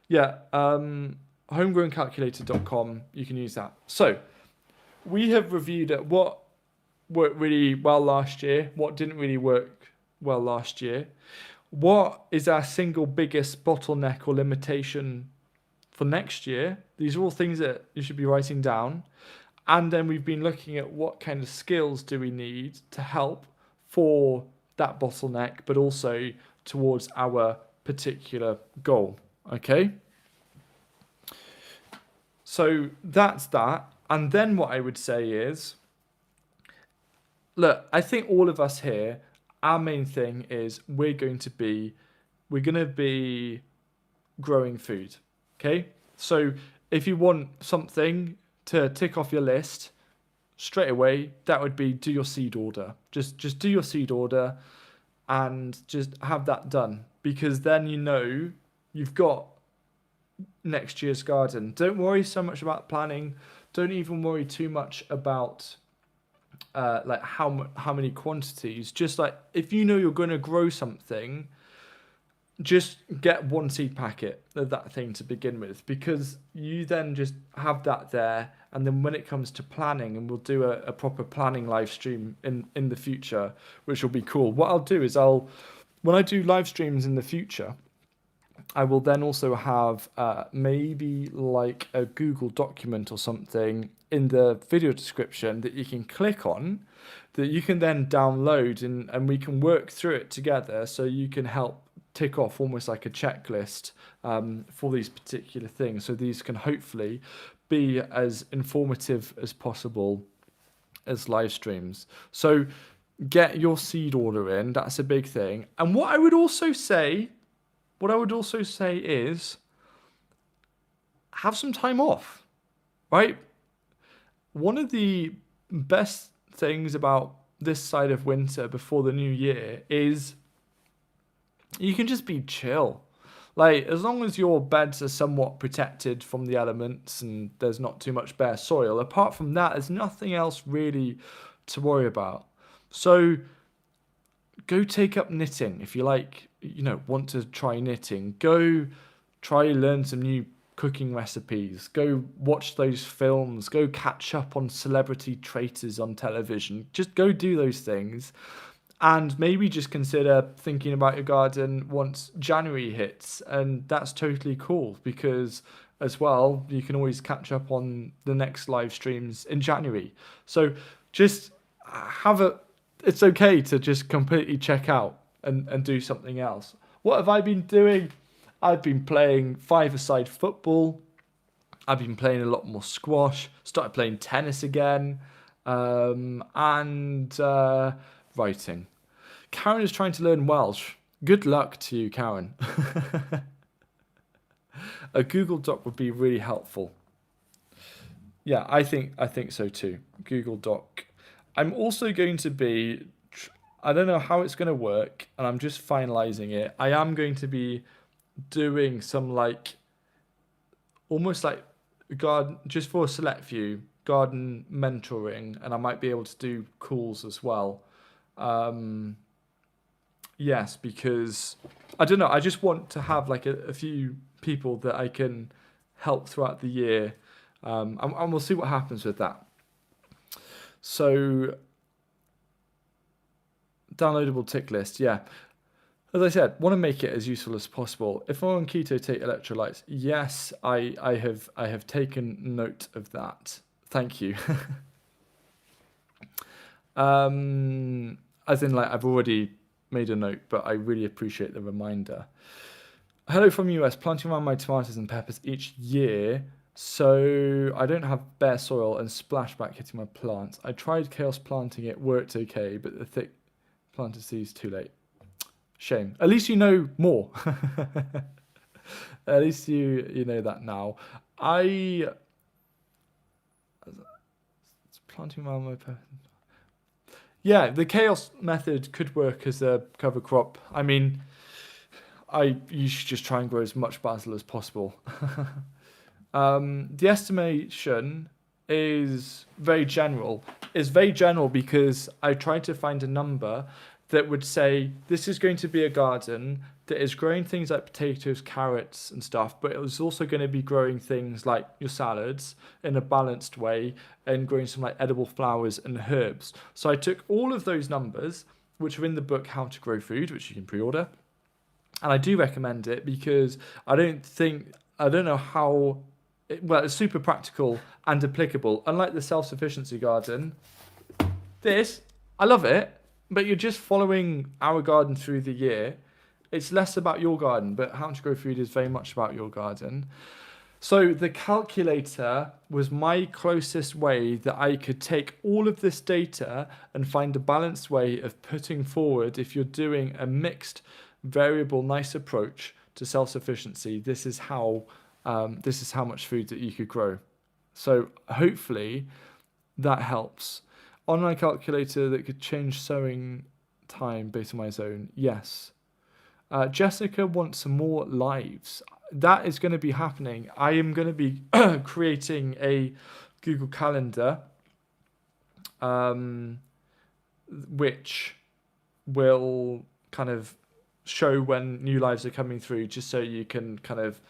Speaker 1: Yeah, homegrowncalculator.com. You can use that. So we have reviewed what worked really well last year, what didn't really work well last year, what is our single biggest bottleneck or limitation for next year. These are all things that you should be writing down. And then we've been looking at what kind of skills do we need to help for that bottleneck, but also towards our particular goal. Okay? So that's that. And then what I would say is, look, I think all of us here, our main thing is we're going to be growing food. Okay? So if you want something to tick off your list straight away, that would be do your seed order. Just do your seed order and just have that done, because then you know you've got next year's garden. Don't worry so much about planning. Don't even worry too much about like how many quantities. Just like if you know you're going to grow something, just get one seed packet of that thing to begin with, because you then just have that there, and then when it comes to planning, and we'll do a proper planning live stream in the future, which will be cool. What I'll do is when I do live streams in the future, I will then also have maybe like a Google document or something in the video description that you can click on, that you can then download, and we can work through it together, so you can help tick off almost like a checklist for these particular things. So these can hopefully be as informative as possible as live streams. So get your seed order in. That's a big thing. And what I would also say is have some time off, right? One of the best things about this side of winter before the new year is you can just be chill. Like, as long as your beds are somewhat protected from the elements and there's not too much bare soil, apart from that, there's nothing else really to worry about. So go take up knitting if you want to try knitting. Go try learn some new cooking recipes. Go watch those films. Go catch up on celebrity traitors on television. Just go do those things. And maybe just consider thinking about your garden once January hits. And that's totally cool, because as well, you can always catch up on the next live streams in January. So just it's okay to just completely check out and do something else. What have I been doing? I've been playing five-a-side football. I've been playing a lot more squash. Started playing tennis again. And writing. Karen is trying to learn Welsh. Good luck to you, Karen. A Google Doc would be really helpful. Yeah, I think so too. Google Doc. I'm also going to be, I don't know how it's going to work, and I'm just finalizing it. I am going to be doing some almost like garden, just for a select few, garden mentoring, and I might be able to do calls as well. Yes, because I don't know, I just want to have like a few people that I can help throughout the year, and we'll see what happens with that. So downloadable tick list, yeah. As I said, want to make it as useful as possible. If I'm on keto, take electrolytes. Yes, I have taken note of that. Thank you. As in, I've already made a note, but I really appreciate the reminder. Hello from US. Planting around my tomatoes and peppers each year, so I don't have bare soil and splashback hitting my plants. I tried chaos planting it, worked okay, but the thick planted seeds too late. Shame. At least you know more. At least you know that now. It's planting around my peppers. Yeah, the chaos method could work as a cover crop. I mean, you should just try and grow as much basil as possible. The estimation is very general. It's very general because I tried to find a number that would say this is going to be a garden that is growing things like potatoes, carrots, and stuff, but it was also going to be growing things like your salads in a balanced way and growing some like edible flowers and herbs. So I took all of those numbers, which are in the book How to Grow Food, which you can pre-order, and I do recommend it because I don't know how. Well, it's super practical and applicable. Unlike the self-sufficiency garden, I love it, but you're just following our garden through the year. It's less about your garden, but How to Grow Food is very much about your garden. So the calculator was my closest way that I could take all of this data and find a balanced way of putting forward if you're doing a mixed variable nice approach to self-sufficiency. This is how much food that you could grow. So hopefully that helps. Online calculator that could change sowing time based on my zone. Yes. Jessica wants some more lives. That is going to be happening. I am going to be creating a Google Calendar, which will kind of show when new lives are coming through, just so you can kind of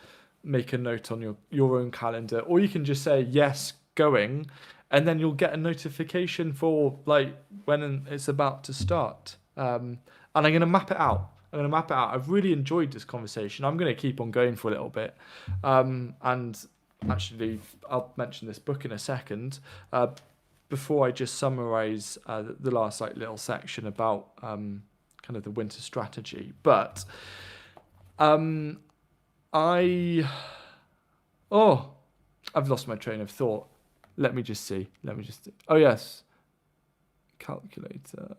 Speaker 1: make a note on your own calendar, or you can just say yes, going, and then you'll get a notification for like when it's about to start. And I'm going to map it out. I've really enjoyed this conversation. I'm going to keep on going for a little bit. And actually, I'll mention this book in a second. Before I just summarize the last like little section about kind of the winter strategy. But I've lost my train of thought. Let me just see. Oh yes, calculator.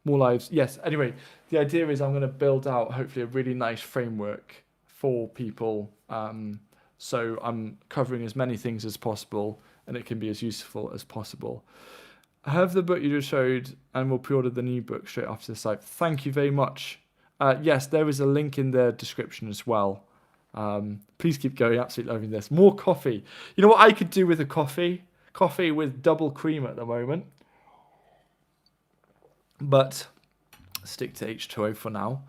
Speaker 1: More lives. Yes. Anyway, the idea is I'm going to build out hopefully a really nice framework for people. So I'm covering as many things as possible and it can be as useful as possible. I have the book you just showed and we'll pre-order the new book straight after this live. Thank you very much. Yes, there is a link in the description as well. Please keep going. Absolutely loving this. More coffee. You know what I could do with a coffee? Coffee with double cream at the moment. But stick to H2O for now.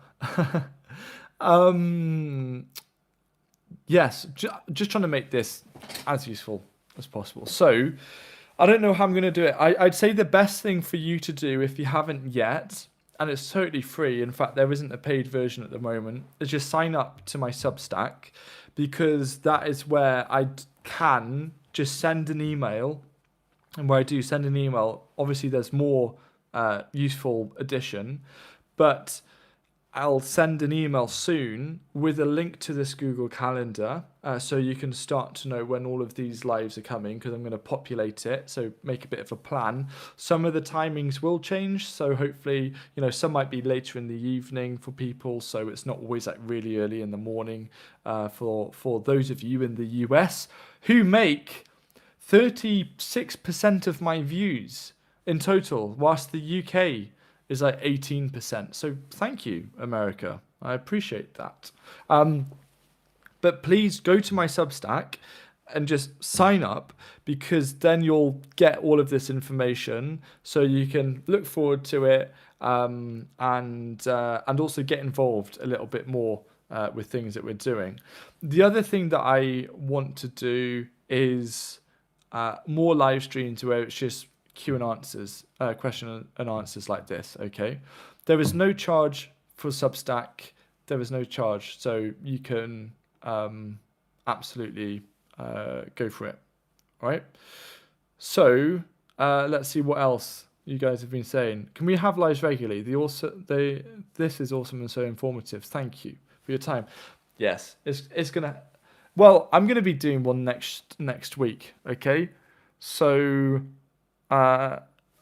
Speaker 1: Yes, just trying to make this as useful as possible. So I don't know how I'm going to do it. I'd say the best thing for you to do if you haven't yet, and it's totally free. In fact, there isn't a paid version at the moment, is just sign up to my Substack, because that is where I can just send an email. And where I do send an email, obviously there's more useful addition, but I'll send an email soon with a link to this Google Calendar, so you can start to know when all of these lives are coming, because I'm going to populate it, so make a bit of a plan. Some of the timings will change, so hopefully, some might be later in the evening for people, so it's not always like really early in the morning for those of you in the US who make 36% of my views in total, whilst the UK is like 18%. So thank you, America. I appreciate that. But please go to my Substack and just sign up, because then you'll get all of this information so you can look forward to it, and also get involved a little bit more with things that we're doing. The other thing that I want to do is more live streams where it's just Q and answers, question and answers like this. Okay, there is no charge for Substack. There is no charge, so you can absolutely go for it. All right. So let's see what else you guys have been saying. Can we have lives regularly? This is awesome and so informative. Thank you for your time. Yes, it's gonna. Well, I'm gonna be doing one next week. Okay, so.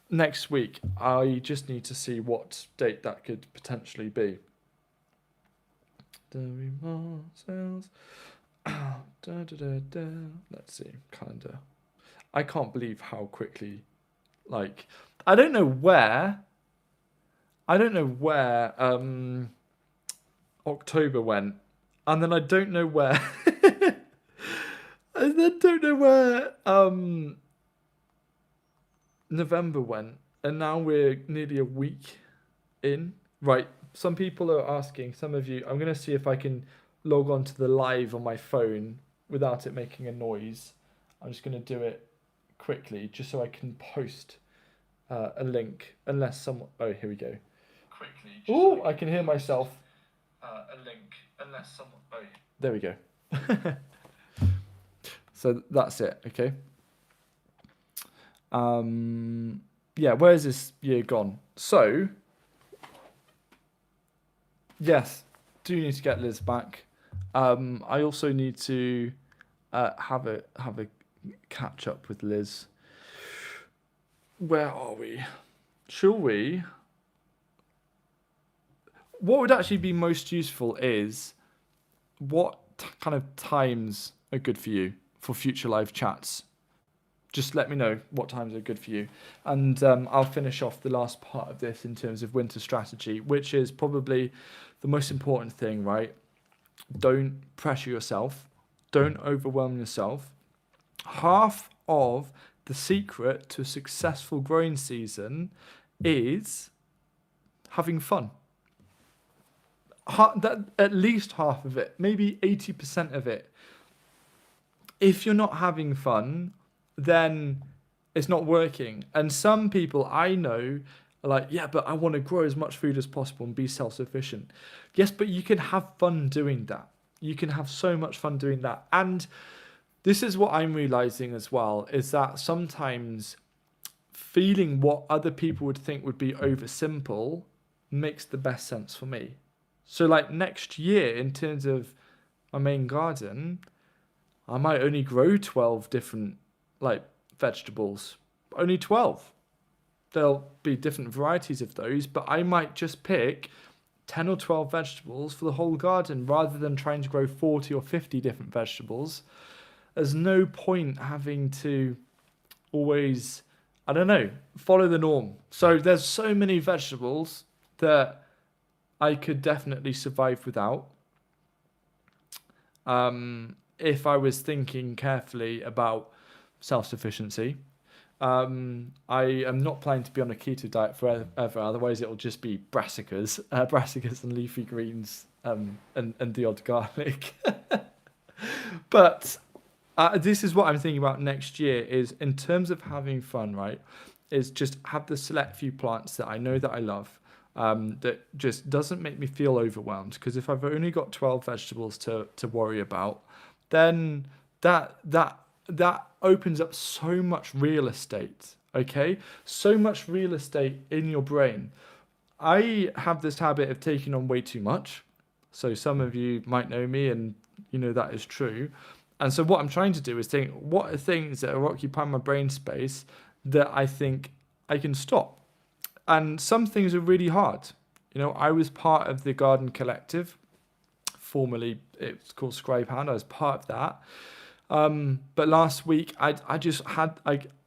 Speaker 1: Next week, I just need to see what date that could potentially be. Let's see, calendar. I can't believe how quickly Like, I don't know where. October went, and then I don't know where. I then don't know where November went, and now we're nearly a week in. Right, some people are asking, some of you, I'm going to see if I can log on to the live on my phone without it making a noise. I'm just going to do it quickly, just so I can post a link, unless someone... Oh, here we go. Oh, I can hear myself. A link, unless someone... Oh, there we go. So that's it, okay? Yeah, where's this year gone? So, yes, do need to get Liz back. I also need to have a catch up with Liz. Where are we? Shall we? What would actually be most useful is what kind of times are good for you for future live chats. Just let me know what times are good for you. And I'll finish off the last part of this in terms of winter strategy, which is probably the most important thing, right? Don't pressure yourself. Don't overwhelm yourself. Half of the secret to a successful growing season is having fun. At least half of it, maybe 80% of it. If you're not having fun, then it's not working. And some people I know are like, yeah, but I want to grow as much food as possible and be self-sufficient. Yes, but you can have fun doing that. You can have so much fun doing that. And this is what I'm realizing as well, is that sometimes feeling what other people would think would be over simple makes the best sense for me. So like next year, in terms of my main garden, I might only grow 12 different like vegetables. Only 12. There'll be different varieties of those, but I might just pick 10 or 12 vegetables for the whole garden rather than trying to grow 40 or 50 different vegetables. There's no point having to always, I don't know, follow the norm. So there's so many vegetables that I could definitely survive without. If I was thinking carefully about self-sufficiency. I am not planning to be on a keto diet forever, otherwise it'll just be brassicas and leafy greens and the odd garlic. But this is what I'm thinking about next year is in terms of having fun, right, is just have the select few plants that I know that I love that just doesn't make me feel overwhelmed. Because if I've only got 12 vegetables to worry about, then that opens up so much real estate, okay? So much real estate in your brain. I have this habit of taking on way too much. So some of you might know me and you know that is true. And so what I'm trying to do is think, what are things that are occupying my brain space that I think I can stop? And some things are really hard. You know, I was part of the Garden Collective. Formerly, it's called Scribehound. I was part of that. But last week, I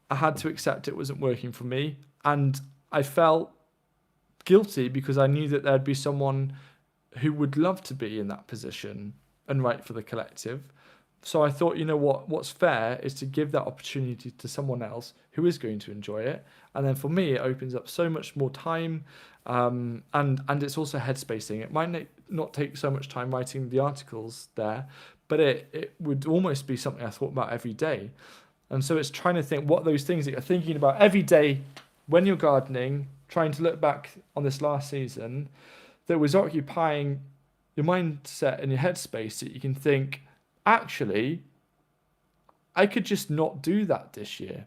Speaker 1: had to accept it wasn't working for me. And I felt guilty because I knew that there'd be someone who would love to be in that position and write for the collective. So I thought, you know what's fair is to give that opportunity to someone else who is going to enjoy it. And then for me, it opens up so much more time. And it's also headspacing. It might not take so much time writing the articles there, but it would almost be something I thought about every day. And so it's trying to think what those things that you're thinking about every day when you're gardening, trying to look back on this last season, that was occupying your mindset and your headspace that you can think, actually, I could just not do that this year.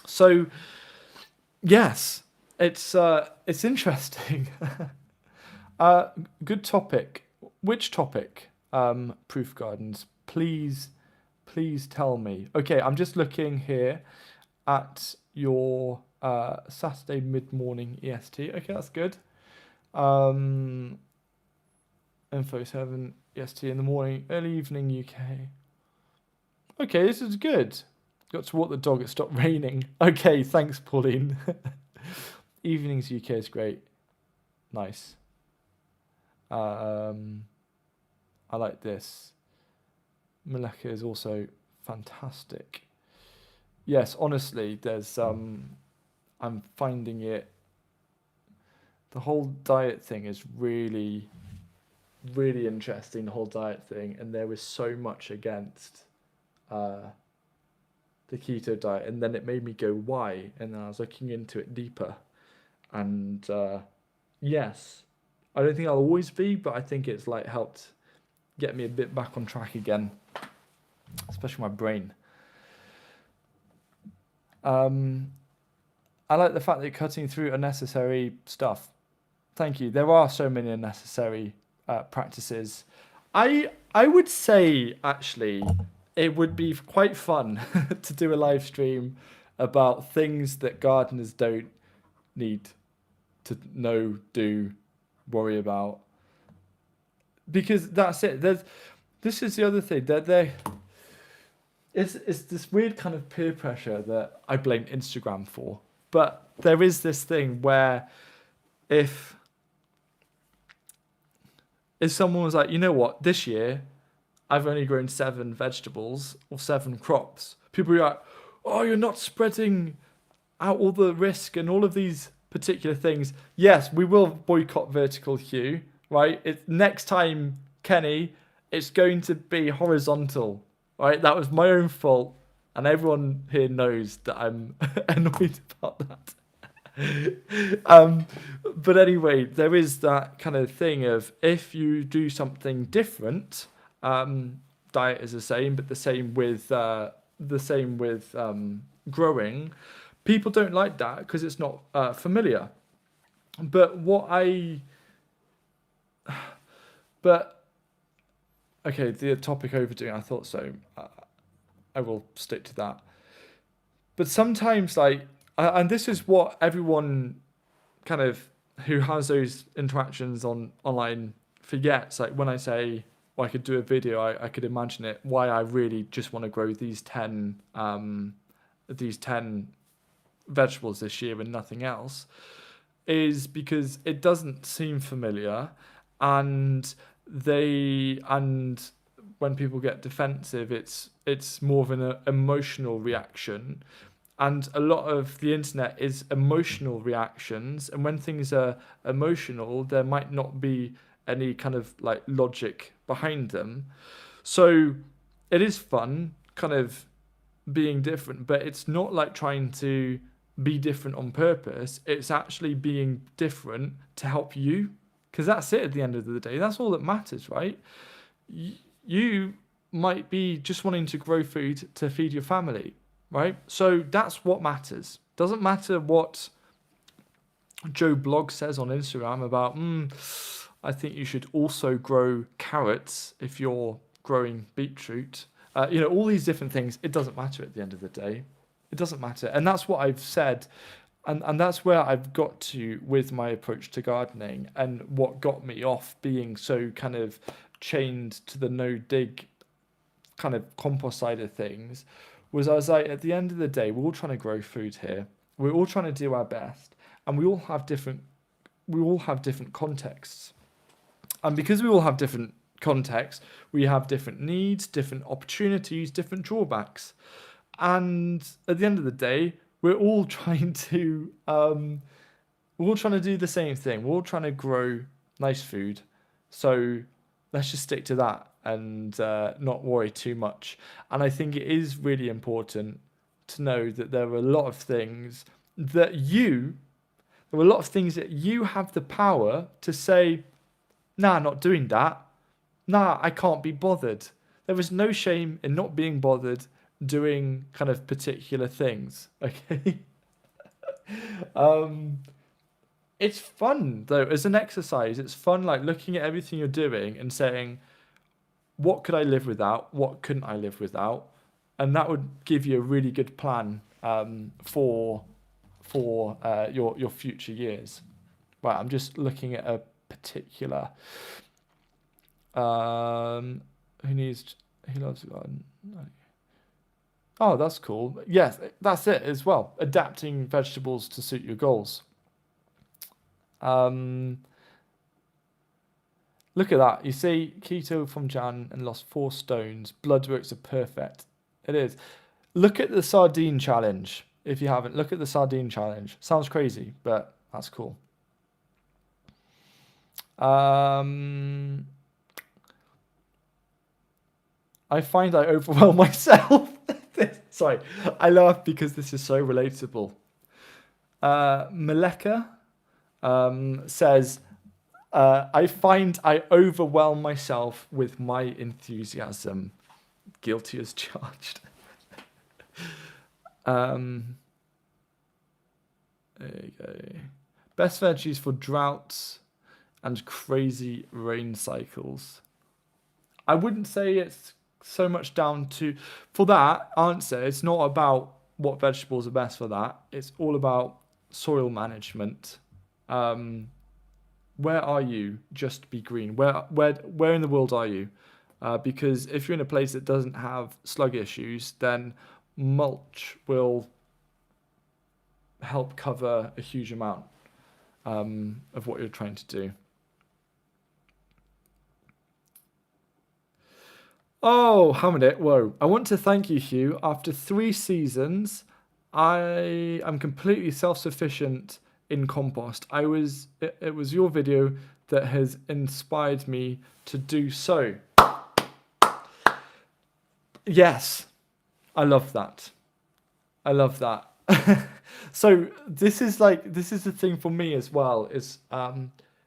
Speaker 1: So, yes, it's interesting. Good topic. Which topic? Proof gardens. Please tell me. Okay, I'm just looking here at your Saturday mid-morning EST. Okay, that's good. Info 7 EST in the morning, early evening UK. Okay, this is good. Got to walk the dog. It stopped raining. Okay, thanks, Pauline. Evenings UK is great. Nice. I like this. Malacca is also fantastic. Yes, honestly, there's I'm finding it. The whole diet thing is really, really interesting. The whole diet thing, and there was so much against the keto diet, and then it made me go, why? And then I was looking into it deeper, and yes, I don't think I'll always be, but I think it's like helped get me a bit back on track again, especially my brain. I like the fact that you're cutting through unnecessary stuff. Thank you. There are so many unnecessary practices. I would say actually it would be quite fun to do a live stream about things that gardeners don't need to know, do, worry about. Because that's it. This is the other thing. It's this weird kind of peer pressure that I blame Instagram for. But there is this thing where if someone was like, you know what, this year I've only grown 7 vegetables or 7 crops, people are like, oh, you're not spreading out all the risk and all of these particular things. Yes, we will boycott vertical hue, right? Next time, Kenny, it's going to be horizontal, right? That was my own fault, and everyone here knows that I'm annoyed about that. But anyway, there is that kind of thing of if you do something different, diet is the same, but the same with growing. People don't like that because it's not familiar. But okay, the topic overdoing, I thought so. I will stick to that. But sometimes, and this is what everyone kind of who has those interactions online forgets. Like when I say, well, I could do a video, I could imagine it. Why I really just want to grow these 10 vegetables this year and nothing else is because it doesn't seem familiar, and when people get defensive, it's more of an emotional reaction, and a lot of the internet is emotional reactions, and when things are emotional, there might not be any kind of like logic behind them. So it is fun kind of being different, but it's not like trying to be different on purpose. It's actually being different to help you, because that's it at the end of the day. That's all that matters, right? You might be just wanting to grow food to feed your family, right? So that's what matters. Doesn't matter what Joe Blogg says on Instagram about, I think you should also grow carrots if you're growing beetroot. All these different things. It doesn't matter at the end of the day. It doesn't matter. And that's what I've said. And that's where I've got to with my approach to gardening, and what got me off being so kind of chained to the no-dig kind of compost side of things was I was like, at the end of the day, we're all trying to grow food here. We're all trying to do our best. And we all have different contexts. And because we all have different contexts, we have different needs, different opportunities, different drawbacks. And at the end of the day, we're all trying to do the same thing. We're all trying to grow nice food. So let's just stick to that and not worry too much. And I think it is really important to know that there are a lot of things that you have the power to say, nah, not doing that. Nah, I can't be bothered. There is no shame in not being bothered doing kind of particular things, okay? It's fun though as an exercise. It's fun like looking at everything you're doing and saying, what could I live without? What couldn't I live without? And that would give you a really good plan for your future years. Right, I'm just looking at a particular who loves the garden. Oh, that's cool. Yes, that's it as well. Adapting vegetables to suit your goals. Um, Look at that. You see, keto from Jan and lost 4 stones. Blood works are perfect. It is. Look at the sardine challenge. If you haven't, look at the sardine challenge. Sounds crazy, but that's cool. I find I overwhelm myself. Sorry, I laugh because this is so relatable. Maleka says, I find I overwhelm myself with my enthusiasm. Guilty as charged. There you go. Best veggies for droughts and crazy rain cycles. I wouldn't say it's so much down to, for that answer, it's not about what vegetables are best for that. It's all about soil management. Where are you? Just be green. Where in the world are you? Because if you're in a place that doesn't have slug issues, then mulch will help cover a huge amount of what you're trying to do. Oh, Hamid, whoa. I want to thank you, Hugh. After 3 seasons, I am completely self-sufficient in compost. It was your video that has inspired me to do so. Yes, I love that. I love that. So this is the thing for me as well, is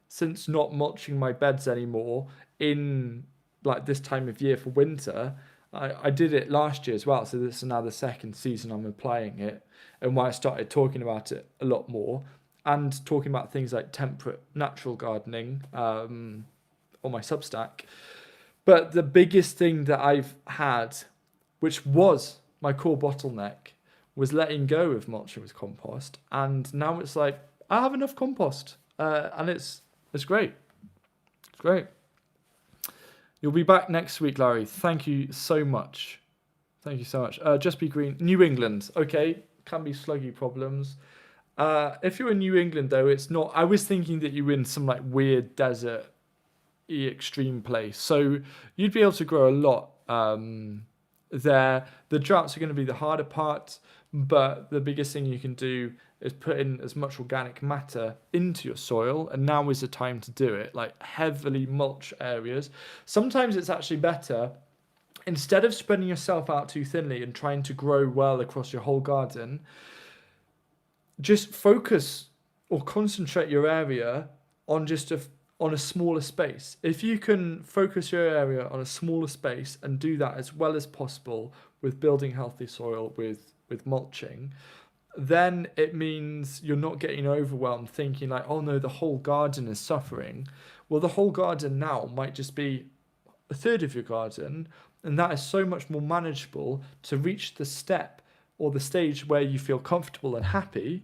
Speaker 1: since not mulching my beds anymore in like this time of year for winter, I did it last year as well. So this is now the 2nd season I'm applying it, and why I started talking about it a lot more and talking about things like temperate natural gardening on my Substack. But the biggest thing that I've had, which was my core bottleneck, was letting go of mulching with compost. And now it's like, I have enough compost. And it's great. It's great. You'll be back next week, Larry. Thank you so much. Thank you so much. Just be green. New England. Okay. Can be sluggy problems. If you're in New England, though, it's not. I was thinking that you were in some like weird desert extreme place. So you'd be able to grow a lot there. The droughts are going to be the harder part, but the biggest thing you can do is put in as much organic matter into your soil, and now is the time to do it. Like heavily mulch areas. Sometimes it's actually better, instead of spreading yourself out too thinly and trying to grow well across your whole garden, just focus or concentrate your area on on a smaller space. If you can focus your area on a smaller space and do that as well as possible with building healthy soil with mulching, then it means you're not getting overwhelmed thinking like, oh no, the whole garden is suffering. Well, the whole garden now might just be a third of your garden, and that is so much more manageable to reach the step or the stage where you feel comfortable and happy.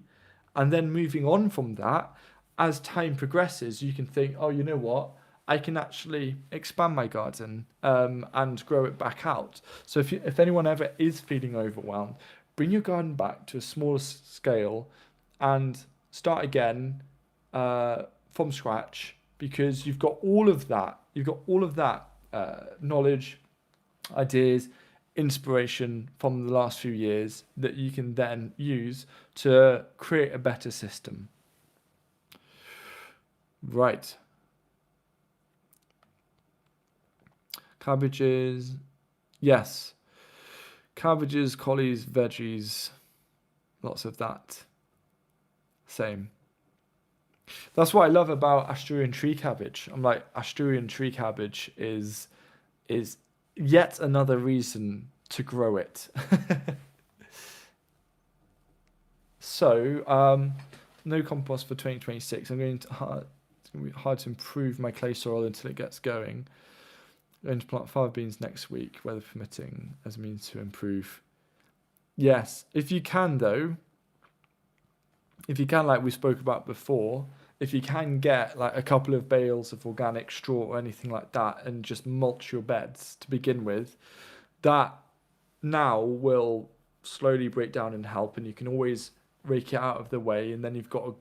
Speaker 1: And then moving on from that, as time progresses, you can think, oh, you know what? I can actually expand my garden and grow it back out. So if anyone ever is feeling overwhelmed, bring your garden back to a smaller scale and start again from scratch, because you've got all of that. You've got all of that knowledge, ideas, inspiration from the last few years that you can then use to create a better system. Right. Cabbages. Yes. Cabbages, collies, veggies. Lots of that. Same. That's what I love about Asturian tree cabbage. I'm like, Asturian tree cabbage is yet another reason to grow it. So, no compost for 2026. It's going to be hard to improve my clay soil until it gets going. I'm going to plant 5 beans next week, weather permitting, as a means to improve. Yes, if you can though, like we spoke about before, if you can get like a couple of bales of organic straw or anything like that and just mulch your beds to begin with, that now will slowly break down and help, and you can always rake it out of the way, and then you've got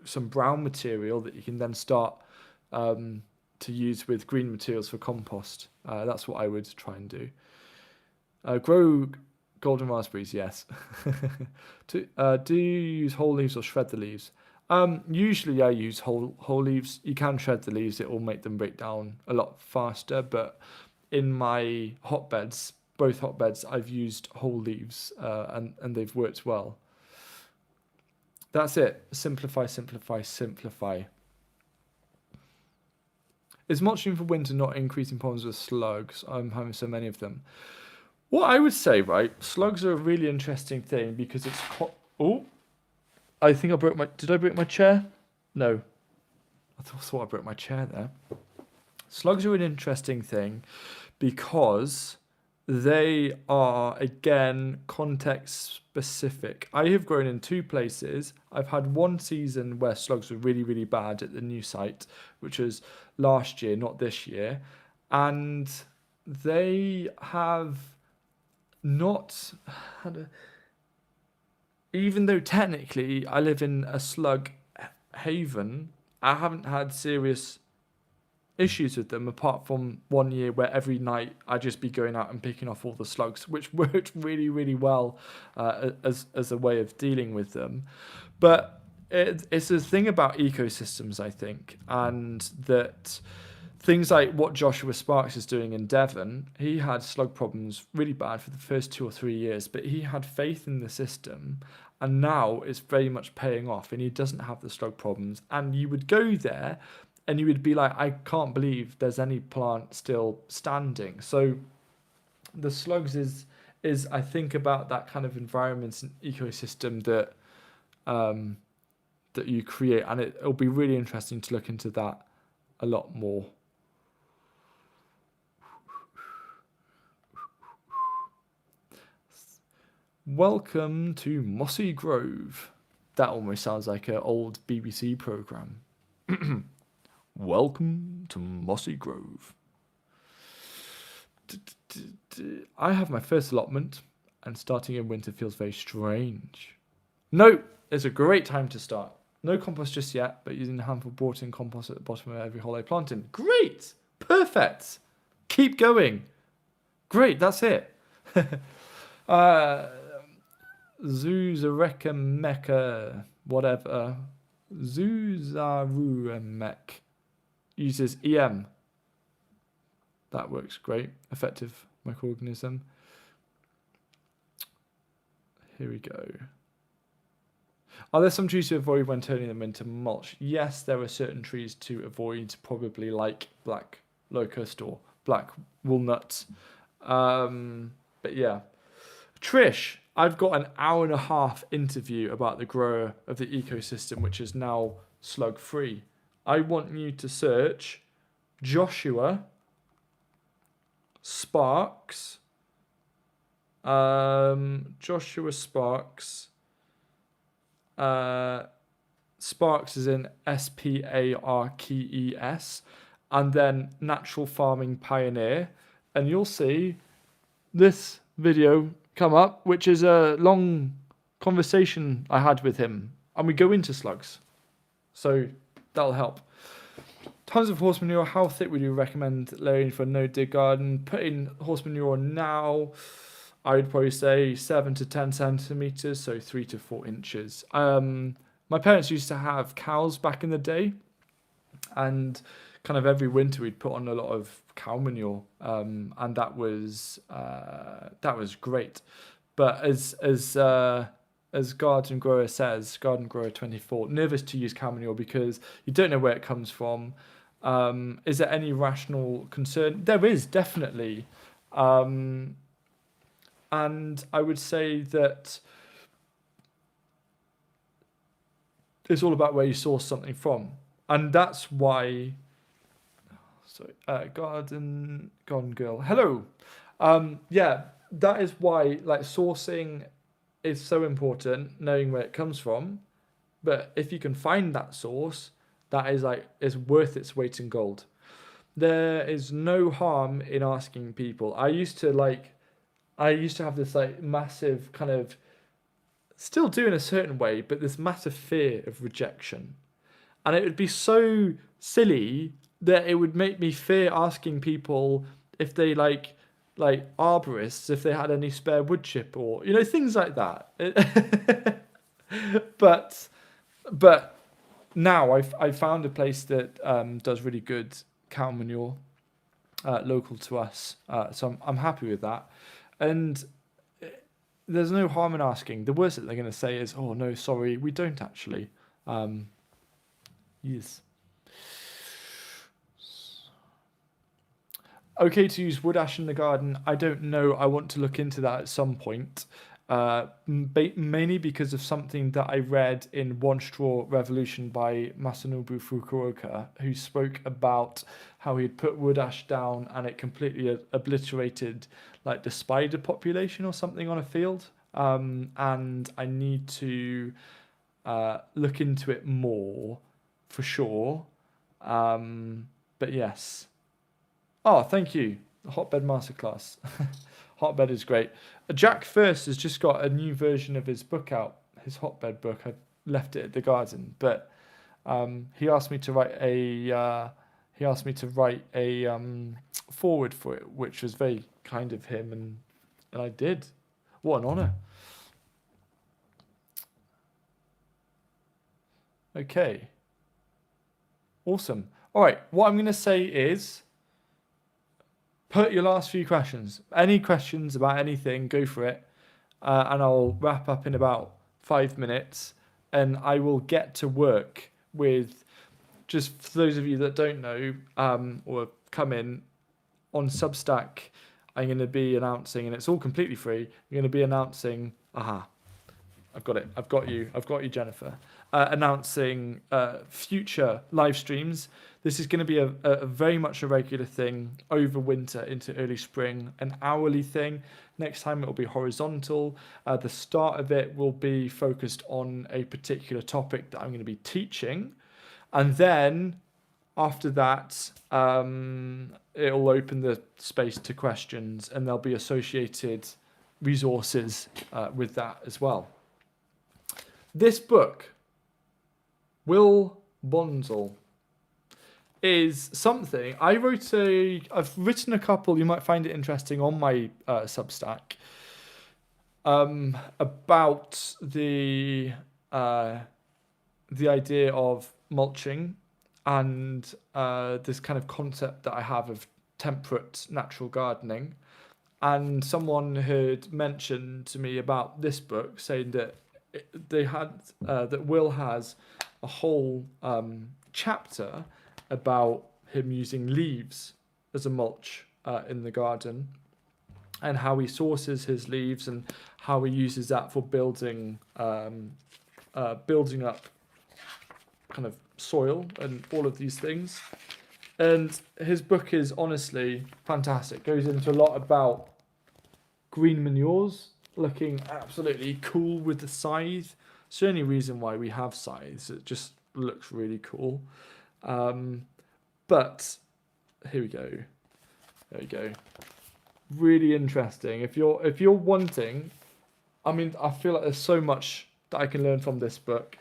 Speaker 1: some brown material that you can then start to use with green materials for compost. That's what I would try and do. Grow golden raspberries, yes. Do you use whole leaves or shred the leaves? Usually I use whole leaves. You can shred the leaves, it will make them break down a lot faster, but in my hotbeds, both hotbeds, I've used whole leaves, and they've worked well. That's it. Simplify, simplify, simplify. Is mulching for winter not increasing problems with slugs? I'm having so many of them. What I would say, right, slugs are a really interesting thing because it's... Oh, I think I broke my... Did I break my chair? No. I thought I broke my chair there. Slugs are an interesting thing because they are, again, context specific. I have grown in 2 places. I've had one season where slugs were really, really bad at the new site, which was last year, not this year. And they have not had even though technically I live in a slug haven, I haven't had serious issues with them apart from one year where every night I'd just be going out and picking off all the slugs, which worked really, really well as a way of dealing with them. But it's a thing about ecosystems, I think, and that things like what Joshua Sparks is doing in Devon, he had slug problems really bad for the first 2 or 3 years, but he had faith in the system, and now it's very much paying off, and he doesn't have the slug problems. And you would go there and you would be like, I can't believe there's any plant still standing. So the slugs is I think about that kind of environment and ecosystem that that you create, and it'll be really interesting to look into that a lot more. Welcome to Mossy Grove. That almost sounds like an old BBC programme. Welcome to Mossy Grove. I have my first allotment, and starting in winter feels very strange. No, it's a great time to start. No compost just yet, but using a handful brought in compost at the bottom of every hole I plant in. Great! Perfect! Keep going. Great, that's it. Zuzareka Mecca, whatever. Zuzarumek uses EM. That works great. Effective microorganism. Here we go. Are there some trees to avoid when turning them into mulch? Yes, there are certain trees to avoid, probably like black locust or black walnut. But yeah. Trish, I've got an hour-and-a-half interview about the grower of the ecosystem, which is now slug-free. I want you to search Joshua Sparks. Joshua Sparks. Sparks is in Sparkes, and then Natural Farming Pioneer, and you'll see this video come up, which is a long conversation I had with him, and we go into slugs, so that'll help. Tons of horse manure. How thick would you recommend layering for a no-dig garden? Put in horse manure now. I would probably say 7 to 10 centimeters, so 3 to 4 inches. My parents used to have cows back in the day, and kind of every winter we'd put on a lot of cow manure, and that was great. But as Garden Grower says, Garden Grower 24, nervous to use cow manure because you don't know where it comes from. Is there any rational concern? There is definitely. And I would say that it's all about where you source something from. And that's why... Garden Girl. Hello. Yeah, that is why like sourcing is so important, knowing where it comes from. But if you can find that source, that is worth its weight in gold. There is no harm in asking people. I used to I used to have this like massive kind of, still do in a certain way, but this massive fear of rejection. And it would be so silly that it would make me fear asking people if they like arborists, if they had any spare wood chip, or things like that. but but now I've found a place that does really good cow manure, local to us. So I'm happy with that. And there's no harm in asking. The worst that they're going to say is, "Oh no, sorry, we don't actually." Yes. Okay to use wood ash in the garden. I don't know. I want to look into that at some point. Mainly because of something that I read in One Straw Revolution by Masanobu Fukuoka, who spoke about how he'd put wood ash down and it completely obliterated like the spider population or something on a field. And I need to look into it more for sure. But yes. Oh, thank you. The Hotbed Masterclass. Hotbed is great. Jack First has just got a new version of his book out, his Hotbed book. I left it at the garden, but he asked me to write a forward for it, which was very kind of him, and I did. What an honor. Okay. Awesome. All right. What I'm going to say is, put your last few questions. Any questions about anything, go for it. And I'll wrap up in about 5 minutes. And I will get to work with, just for those of you that don't know or come in, on Substack, I'm going to be announcing, and it's all completely free, I'm going to be announcing, I've got it. I've got you, Jennifer. Announcing future live streams. This is going to be a very much a regular thing over winter into early spring, an hourly thing. Next time it will be horizontal. The start of it will be focused on a particular topic that I'm going to be teaching. And then after that, it'll open the space to questions, and there'll be associated resources with that as well. This book, Will Bonsall, is something I've written a couple. You might find it interesting on my Substack about the idea of mulching and this kind of concept that I have of temperate natural gardening. And someone had mentioned to me about this book, saying that that Will has a whole chapter about him using leaves as a mulch in the garden, and how he sources his leaves and how he uses that for building up kind of soil and all of these things. And his book is honestly fantastic. Goes into a lot about green manures, looking absolutely cool with the scythe. It's the only reason why we have scythes. It just looks really cool. But here we go. There we go. Really interesting. If you're wanting, I mean, I feel like there's so much that I can learn from this book.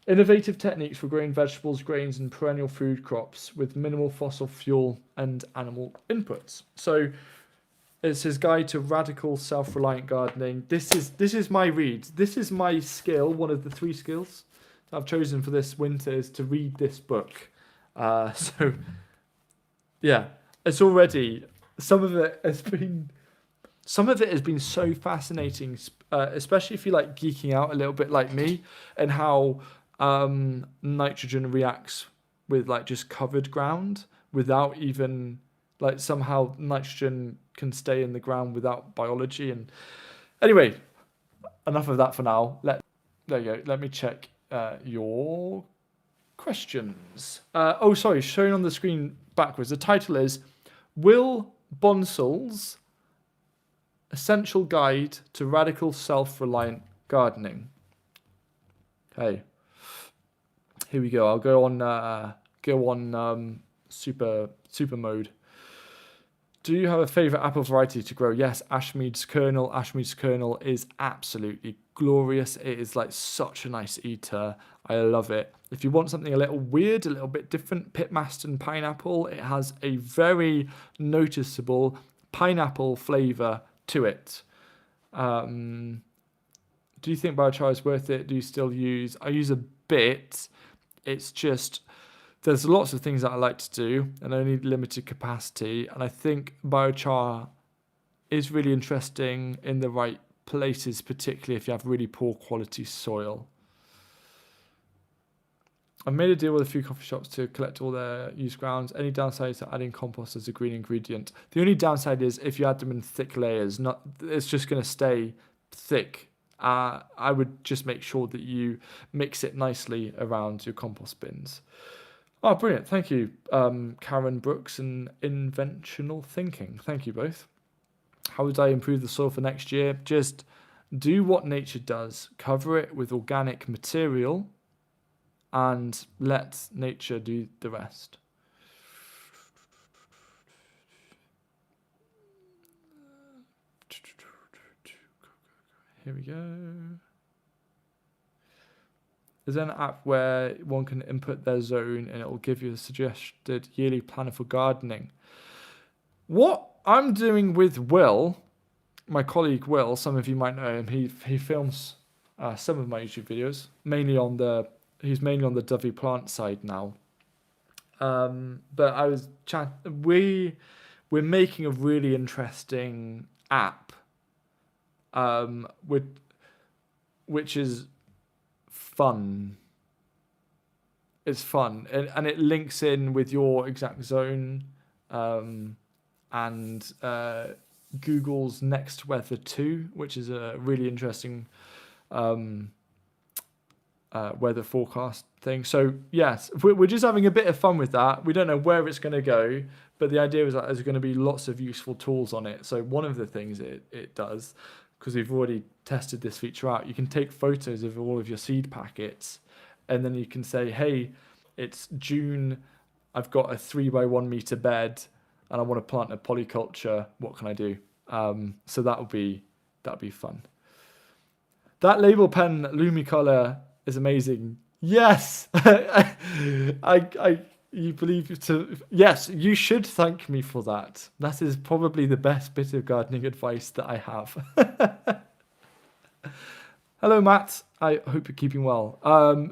Speaker 1: Innovative techniques for growing vegetables, grains, and perennial food crops with minimal fossil fuel and animal inputs. So it's his guide to radical self-reliant gardening. This is my read. This is my skill. One of the 3 skills that I've chosen for this winter is to read this book. So yeah, it's already, some of it has been so fascinating, especially if you like geeking out a little bit like me, and how nitrogen reacts with like just covered ground without even, like, somehow nitrogen can stay in the ground without biology. And anyway, enough of that for now. There you go. Let me check your questions. Sorry, shown on the screen backwards. The title is Will Bonsall's Essential Guide to Radical Self-Reliant Gardening. Okay. Here we go. I'll go on super mode. Do you have a favorite apple variety to grow? Yes, Ashmead's kernel. Ashmead's kernel is absolutely glorious. It is like such a nice eater. I love it. If you want something a little weird, a little bit different, Pitmaston pineapple. It has a very noticeable pineapple flavour to it. Do you think biochar is worth it? Do you still use? I use a bit. It's just there's lots of things that I like to do, and I need limited capacity. And I think biochar is really interesting in the right places, particularly if you have really poor quality soil. I've made a deal with a few coffee shops to collect all their used grounds. Any downside to adding compost as a green ingredient? The only downside is if you add them in thick layers, it's just going to stay thick. I would just make sure that you mix it nicely around your compost bins. Oh, brilliant. Thank you, Karen Brooks and Inventional Thinking. Thank you both. How would I improve the soil for next year? Just do what nature does. Cover it with organic material and let nature do the rest. Here we go. Is there an app where one can input their zone and it will give you a suggested yearly planner for gardening? What I'm doing with Will, my colleague Will, some of you might know him, he films some of my YouTube videos, he's mainly on the Dovey plant side now. But I was we're making a really interesting app, which is fun. It's fun, and it links in with your exact zone, and Google's Next Weather 2, which is a really interesting weather forecast thing. So yes, we're just having a bit of fun with that. We don't know where it's going to go, but the idea is that there's going to be lots of useful tools on it. So one of the things it does, because we've already tested this feature out, you can take photos of all of your seed packets, and then you can say, hey, it's June, I've got a 3x1 meter bed and I want to plant a polyculture, what can I do? So that'll be fun. That label pen Lumicolor is amazing. Yes. You believe to, yes, you should thank me for that. That is probably the best bit of gardening advice that I have. Hello, Matt. I hope you're keeping well.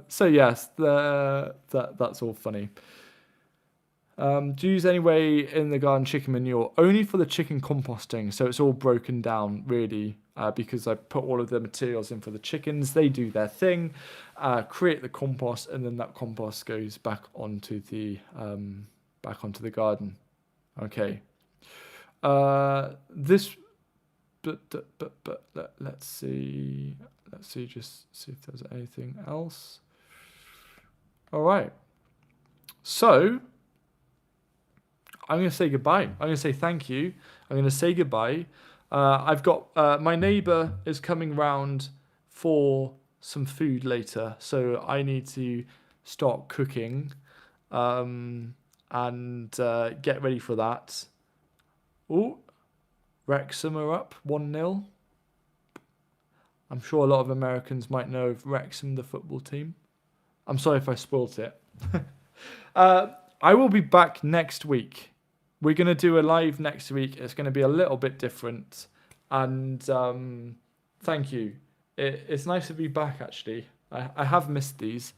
Speaker 1: So yes, that's all funny. Do you use any way in the garden chicken manure? Only for the chicken composting, so it's all broken down really, because I put all of the materials in for the chickens. They do their thing, create the compost, and then that compost goes back onto the garden. Okay. Let's see. Just see if there's anything else. All right. So I'm going to say goodbye. I'm going to say thank you. I'm going to say goodbye. I've got my neighbour is coming round for some food later, so I need to start cooking and get ready for that. Oh, Wrexham are up 1-0. I'm sure a lot of Americans might know of Wrexham, the football team. I'm sorry if I spoilt it. I will be back next week. We're going to do a live next week. It's going to be a little bit different. And thank you. It's nice to be back, actually. I have missed these.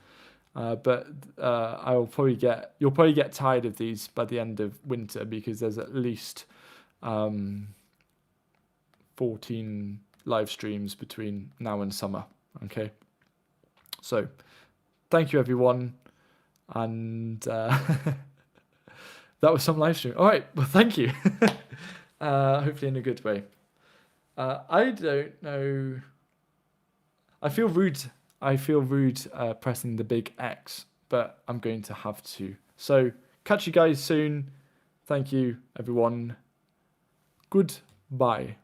Speaker 1: But you'll probably get tired of these by the end of winter, because there's at least 14 live streams between now and summer. Okay. So thank you, everyone. And that was some live stream. All right. Well, thank you. Hopefully in a good way. I don't know. I feel rude pressing the big X, but I'm going to have to. So catch you guys soon. Thank you, everyone. Goodbye.